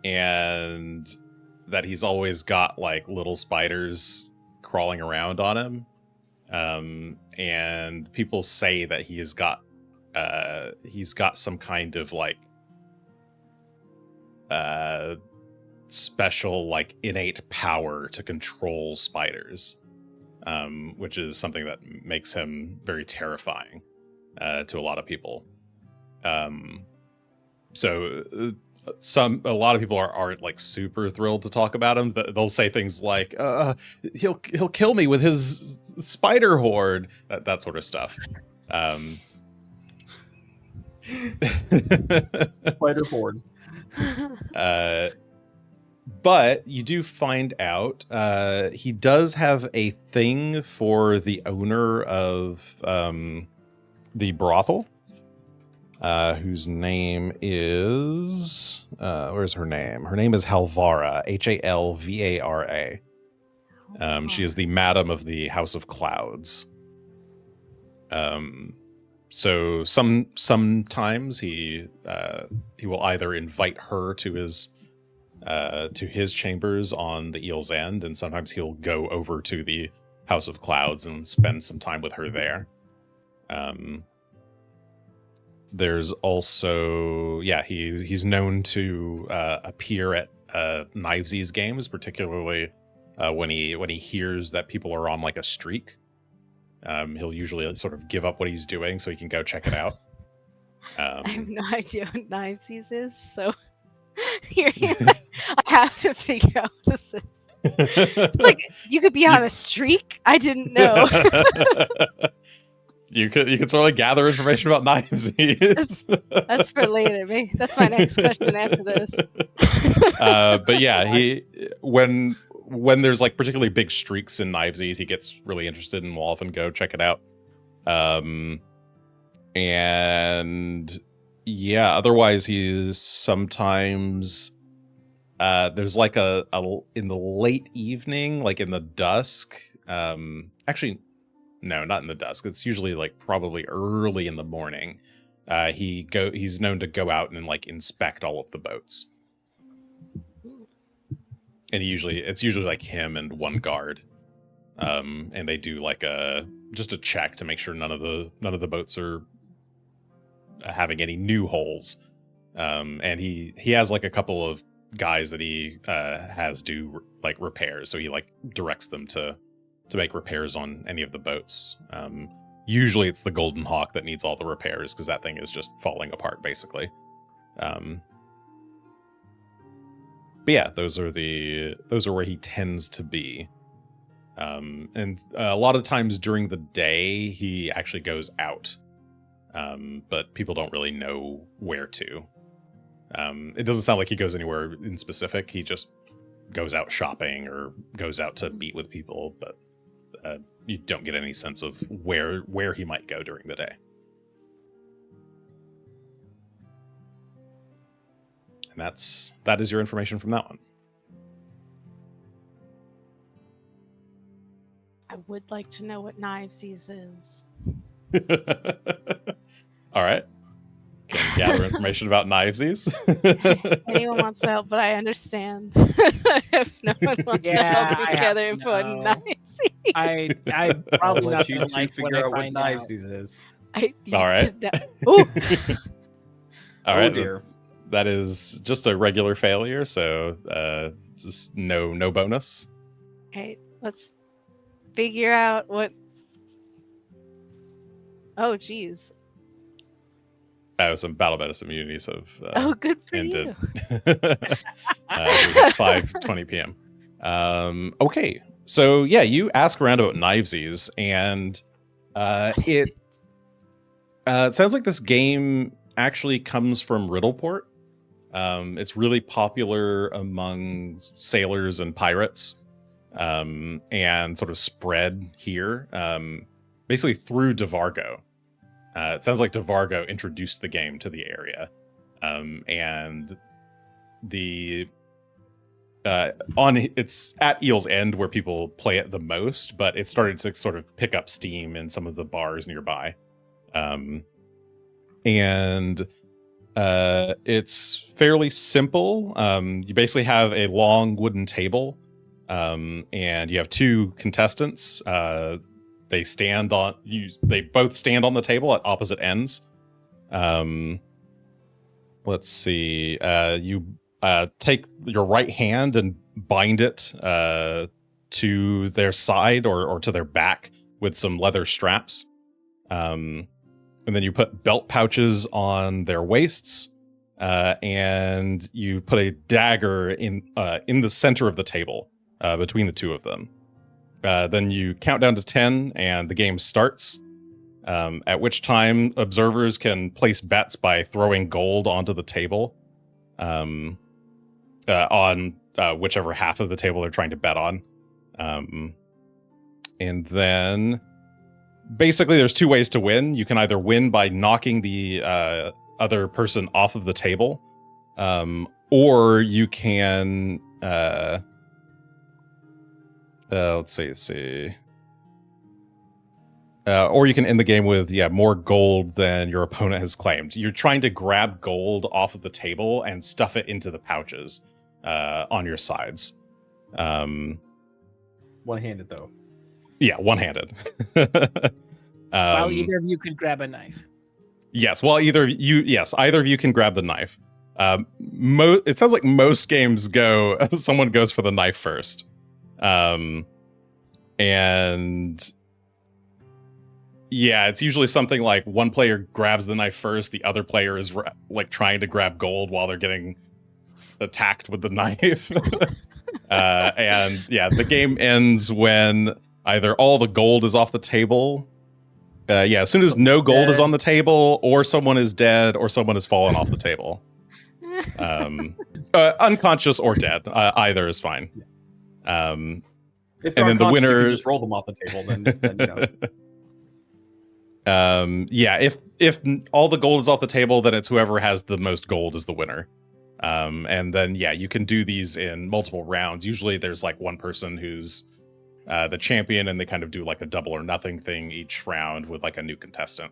And that he's always got like little spiders crawling around on him. And people say that he's got some kind of like special like innate power to control spiders, which is something that makes him very terrifying to a lot of people. So a lot of people aren't like super thrilled to talk about him. They'll say things like, he'll kill me with his spider horde, that sort of stuff. Spider horde. But you do find out he does have a thing for the owner of the brothel, whose name is... where's her name? Her name is Halvara, Halvara. She is the madam of the House of Clouds. So sometimes he will either invite her to his chambers on the Eel's End, and sometimes he'll go over to the House of Clouds and spend some time with her there. There's also, he's known to appear at Knivesies games, particularly when he hears that people are on like a streak. He'll usually sort of give up what he's doing so he can go check it out. I have no idea what Knivesies is, so I have to figure out what this is. It's like you could be on a streak. I didn't know. You could sort of gather information about Knivesies. That's for later. That's my next question after this. But yeah, when there's like particularly big streaks in Knivesies, he gets really interested and will often go check it out. And yeah, otherwise he's sometimes there's like a in the late evening, like in the dusk. Actually, no, not in the dusk. It's usually like probably early in the morning. He's known to go out and like inspect all of the boats. And it's usually like him and one guard, and they do like just a check to make sure none of the boats are having any new holes. And he has like a couple of guys that he has do like repairs, so he like directs them to make repairs on any of the boats. Usually it's the Golden Hawk that needs all the repairs because that thing is just falling apart basically. But yeah, those are where he tends to be. And a lot of times during the day, he actually goes out. But people don't really know where to. It doesn't sound like he goes anywhere in specific. He just goes out shopping or goes out to meet with people, but you don't get any sense of where he might go during the day. And that is your information from that one. I would like to know what Knivesies is. All right. Can you gather information about Knivesies? Anyone wants to help, but I understand. If no one wants to help me together and put Knivesies. I probably I'll not let you gonna two like figure out what find out. Knivesies is. All right. Ooh. All right. Dear. That is just a regular failure, so just no bonus. Okay, let's figure out what... Oh, geez. Some battle bonus immunities have good for ended. you. At 5:20 p.m. Okay, so yeah, you ask around about Knivesies, and it sounds like this game actually comes from Riddleport. It's really popular among sailors and pirates, and sort of spread here, basically through Devargo. It sounds like Devargo introduced the game to the area, and it's at Eel's End where people play it the most, but it started to sort of pick up steam in some of the bars nearby, and it's fairly simple. You basically have a long wooden table, and you have two contestants. They both stand on the table at opposite ends. Let's see. You take your right hand and bind it to their side or to their back with some leather straps. And then you put belt pouches on their waists, and you put a dagger in the center of the table between the two of them. Then you count down to 10, and the game starts. At which time observers can place bets by throwing gold onto the table, on whichever half of the table they're trying to bet on. And then basically there's two ways to win. You can either win by knocking the other person off of the table, or you can let's see. Or you can end the game with more gold than your opponent has claimed. You're trying to grab gold off of the table and stuff it into the pouches on your sides. One-handed though. Yeah, one-handed. While either of you could grab a knife. Yes, well, either of you can grab the knife. It sounds like most games someone goes for the knife first. And yeah, it's usually something like one player grabs the knife first, the other player is like trying to grab gold while they're getting attacked with the knife. And yeah, the game ends when either all the gold is off the table. As soon as no gold is on the table, or someone is dead, or someone has fallen off the table. Unconscious or dead, either is fine. If they're and then the unconscious, you winner can just roll them off the table. Then if all the gold is off the table, then it's whoever has the most gold is the winner. And then you can do these in multiple rounds. Usually there's like one person who's the champion, and they kind of do like a double or nothing thing each round with like a new contestant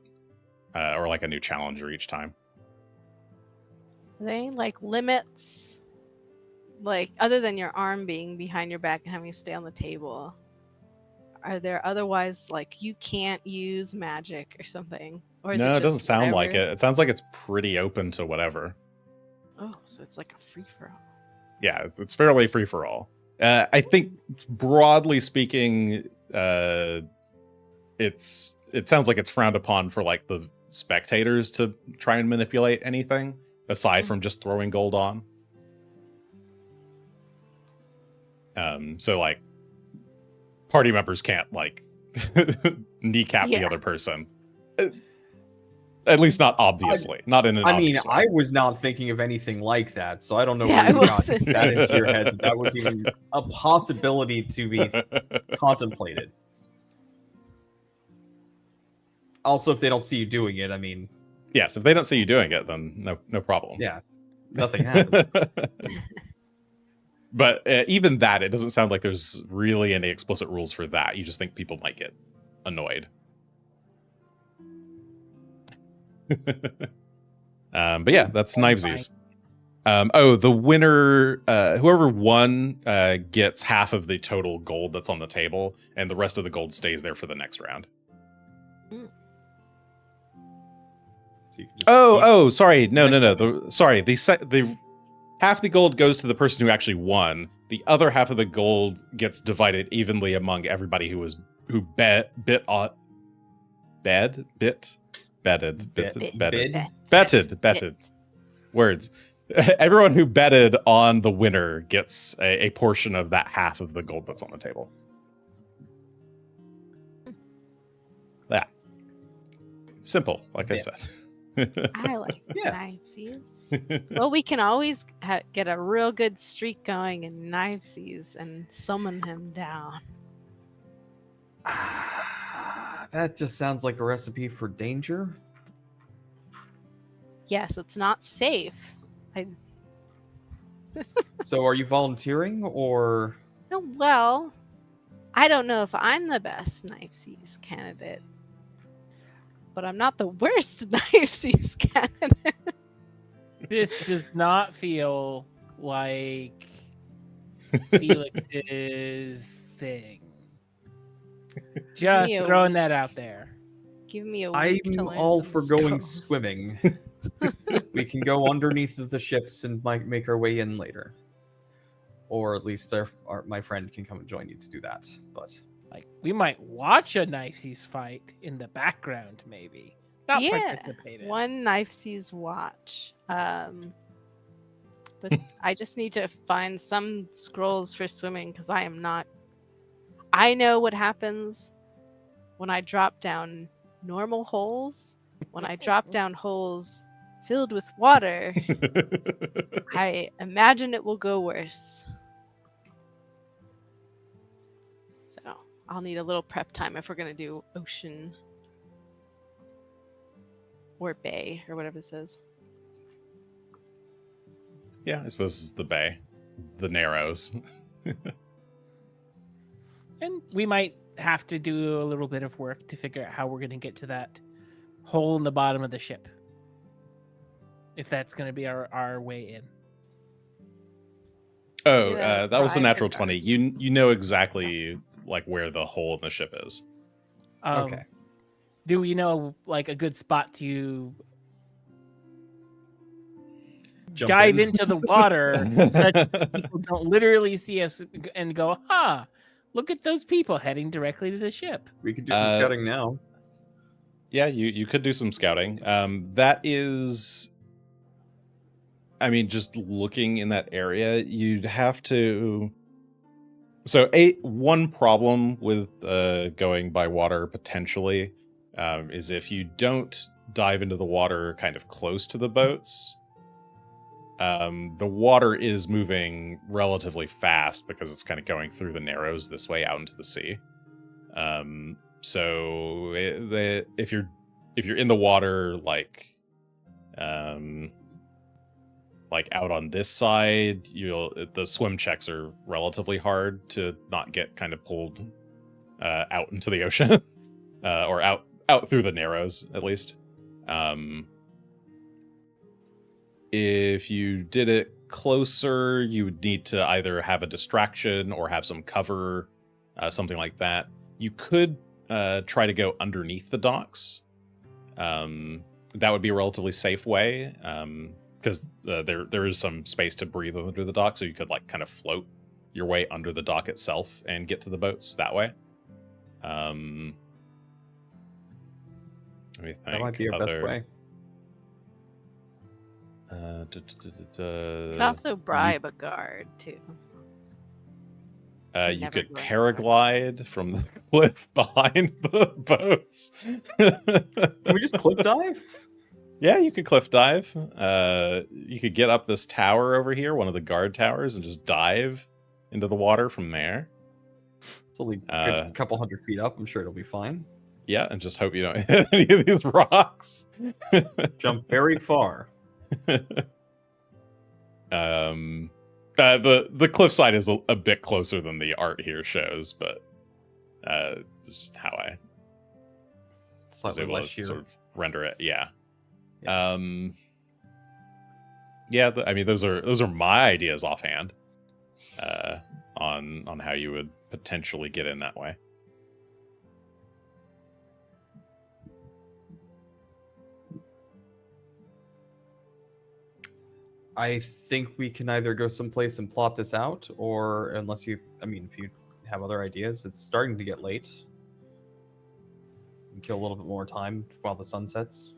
or like a new challenger each time. Are there any like limits, like other than your arm being behind your back and having to stay on the table? Are there otherwise like you can't use magic or something? Or is No, it it doesn't sound like whatever? it. It sounds like it's pretty open to whatever. Oh, so it's like a free for all. Yeah, it's fairly free for all. I think broadly speaking, it sounds like it's frowned upon for like the spectators to try and manipulate anything aside from just throwing gold on. So like party members can't like kneecap the other person. At least not obviously. Not in an obvious way. I was not thinking of anything like that, so I don't know Yeah, where you got wasn't. that into your head that was even a possibility to be contemplated. Also, if they don't see you doing it, I mean... Yes, if they don't see you doing it, then no problem. Yeah, nothing happened. But even that, it doesn't sound like there's really any explicit rules for that. You just think people might get annoyed. But yeah, that's knivesies. The winner, whoever won, gets half of the total gold that's on the table, and the rest of the gold stays there for the next round. So you can just Sorry, no. The half the gold goes to the person who actually won. The other half of the gold gets divided evenly among everybody who betted. Words. Everyone who betted on the winner gets a portion of that half of the gold that's on the table. Yeah. Simple, like I said. I like knivesies. Well, we can always get a real good streak going in knivesies and summon him down. That just sounds like a recipe for danger. Yes, it's not safe. So are you volunteering, or... Oh, well, I don't know if I'm the best knivesies candidate, but I'm not the worst knivesies candidate. This does not feel like Felix's thing. Just throwing that out there. Give me a week I'm to learn all some for going skills. swimming. We can go underneath of the ships and make our way in later. Or at least my friend can come and join you to do that. But Like, we might watch a knifesies fight in the background, maybe. Not Yeah, participate in. one knife sees watch. But I just need to find some scrolls for swimming because I am not. I know what happens when I drop down normal holes. When I drop down holes filled with water, I imagine it will go worse. So I'll need a little prep time if we're gonna do ocean or bay or whatever this is. Yeah, I suppose it's the bay, the Narrows. And we might have to do a little bit of work to figure out how we're going to get to that hole in the bottom of the ship. If that's going to be our way in. Oh, Yeah, that was a right, natural 20. regardless. You know exactly like where the hole in the ship is. Okay. Do we know like a good spot to Jump dive in. into the water such that people don't literally see us and go, look at those people heading directly to the ship. We could do some scouting now. Yeah, you could do some scouting. That is, I mean, just looking in that area, you'd have to. So, one problem with going by water potentially is if you don't dive into the water kind of close to the boats. The water is moving relatively fast because it's kind of going through the Narrows this way out into the sea. So if you're in the water, like out on this side, the swim checks are relatively hard to not get kind of pulled out into the ocean or out through the Narrows at least. If you did it closer, you would need to either have a distraction or have some cover, something like that. You could try to go underneath the docks. That would be a relatively safe way, because there is some space to breathe under the dock, so you could like kind of float your way under the dock itself and get to the boats that way. Let me think. That might be our best way. You can also bribe a guard too. You never could go paraglide from the cliff behind the boats. Can we just cliff dive? Yeah, you could cliff dive. You could get up this tower over here, one of the guard towers, and just dive into the water from there. It's only a couple hundred feet up. I'm sure it'll be fine. Yeah, and just hope you don't hit any of these rocks. Jump very far. The cliffside is a bit closer than the art here shows, but it's just how I was Slightly able less to sheer. sort of render it. Yeah. Yeah. I mean, those are my ideas offhand on how you would potentially get in that way. I think we can either go someplace and plot this out, or if you have other ideas, it's starting to get late. We can kill a little bit more time while the sun sets.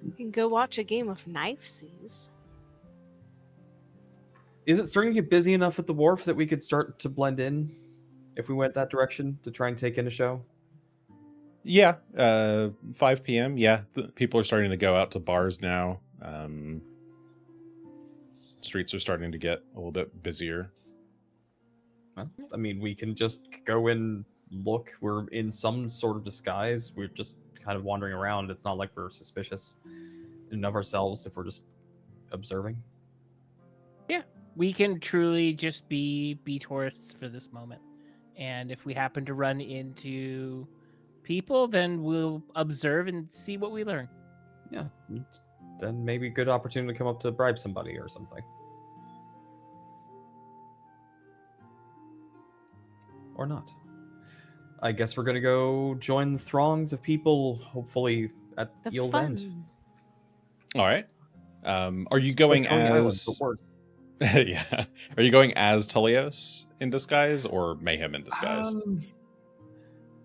You can go watch a game of knife seas. Is it starting to get busy enough at the wharf that we could start to blend in if we went that direction to try and take in a show? Yeah, 5 p.m. Yeah, people are starting to go out to bars now. Streets are starting to get a little bit busier. Well, I mean, we can just go and look. We're in some sort of disguise. We're just kind of wandering around. It's not like we're suspicious in and of ourselves if we're just observing. Yeah, we can truly just be tourists for this moment. And if we happen to run into people, then we'll observe and see what we learn. Yeah, then maybe a good opportunity to come up to bribe somebody or something. Or not. I guess we're gonna go join the throngs of people, hopefully at The Eel's fun. End. All right. Are you going Like Coney Island, as? but worse. Yeah. Are you going as Tullios in disguise or Mayhem in disguise?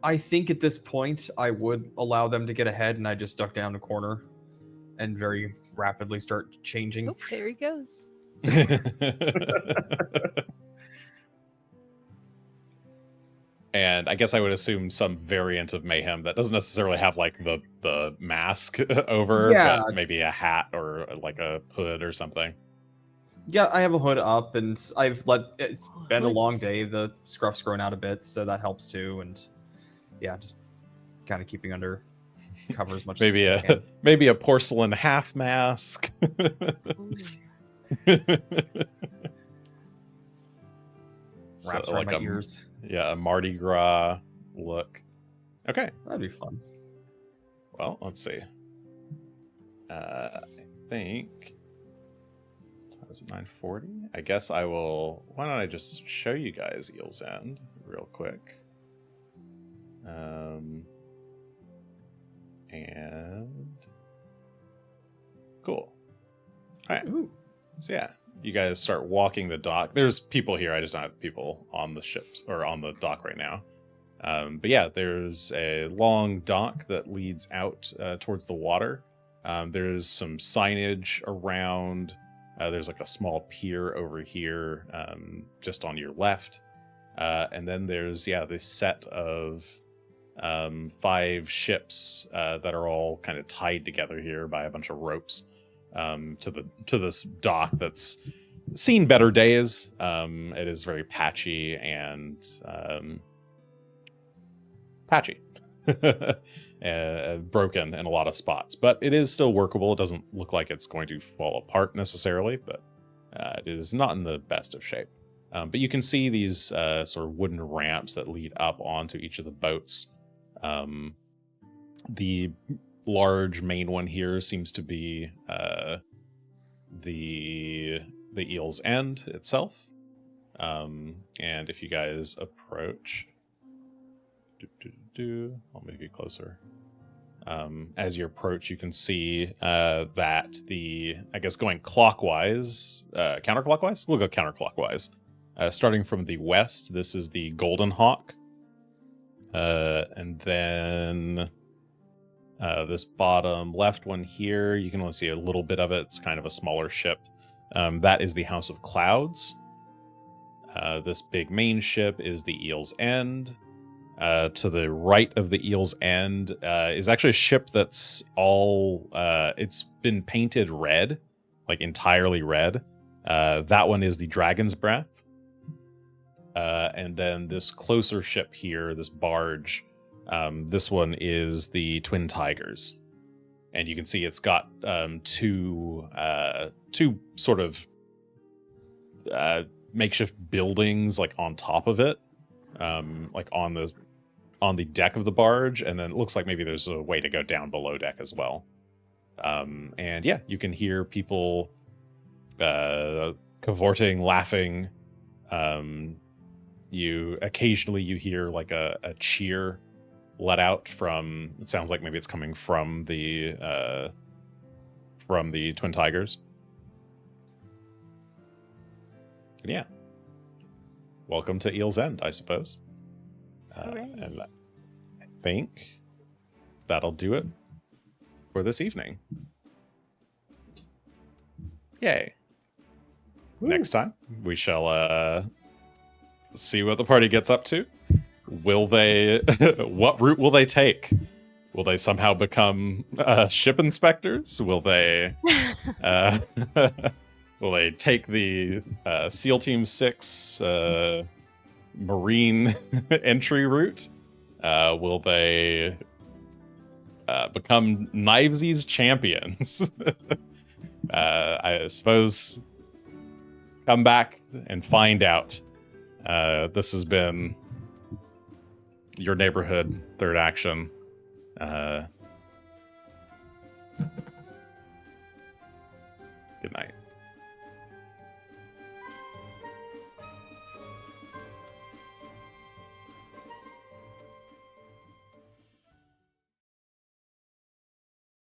I think at this point I would allow them to get ahead, and I just duck down a corner and very rapidly start changing. Oh, there he goes. And I guess I would assume some variant of Mayhem that doesn't necessarily have like the mask over, Yeah. but maybe a hat or like a hood or something. Yeah, I have a hood up, and it's been a long Hoods. day. The scruff's grown out a bit, so that helps too. And yeah, just kind of keeping under cover as much Maybe as I can. maybe a porcelain half mask. So, Wraps around like my ears. Yeah, a Mardi Gras look. Okay. That'd be fun. Well, let's see. I think was it 9:40? I guess I will. Why don't I just show you guys Eel's End real quick? And cool. All right. Ooh. So yeah, you guys start walking the dock. There's people here. I just don't have people on the ships or on the dock right now. But yeah, there's a long dock that leads out towards the water. There's some signage around. There's like a small pier over here, just on your left. And then there's, this set of 5 ships that are all kind of tied together here by a bunch of ropes to this dock that's seen better days. It is very patchy and broken in a lot of spots, but it is still workable. It doesn't look like it's going to fall apart necessarily, but it is not in the best of shape. But you can see these sort of wooden ramps that lead up onto each of the boats. The large main one here seems to be the Eel's End itself. And if you guys approach, I'll move you closer. As you approach, you can see that going clockwise, counterclockwise? We'll go counterclockwise. Starting from the west, this is the Golden Hawk. And then this bottom left one here, you can only see a little bit of it. It's kind of a smaller ship. That is the House of Clouds. This big main ship is the Eel's End. To the right of the Eel's End is actually a ship that's all... it's been painted red, like entirely red. That one is the Dragon's Breath. And then this closer ship here, this barge, this one is the Twin Tigers. And you can see it's got two sort of makeshift buildings like on top of it, like on the deck of the barge, and then it looks like maybe there's a way to go down below deck as well. And yeah, you can hear people cavorting, laughing. You occasionally hear like a cheer let out from, it sounds like maybe it's coming from the Twin Tigers. And yeah, welcome to Eel's End, I suppose. And I think that'll do it for this evening. Yay. Woo. Next time we shall see what the party gets up to. Will they what route will they take? Will they somehow become ship inspectors? Will they will they take the SEAL Team 6 Marine entry route? Will they become Knivesies champions? I suppose come back and find out. This has been your neighborhood third action. Good night.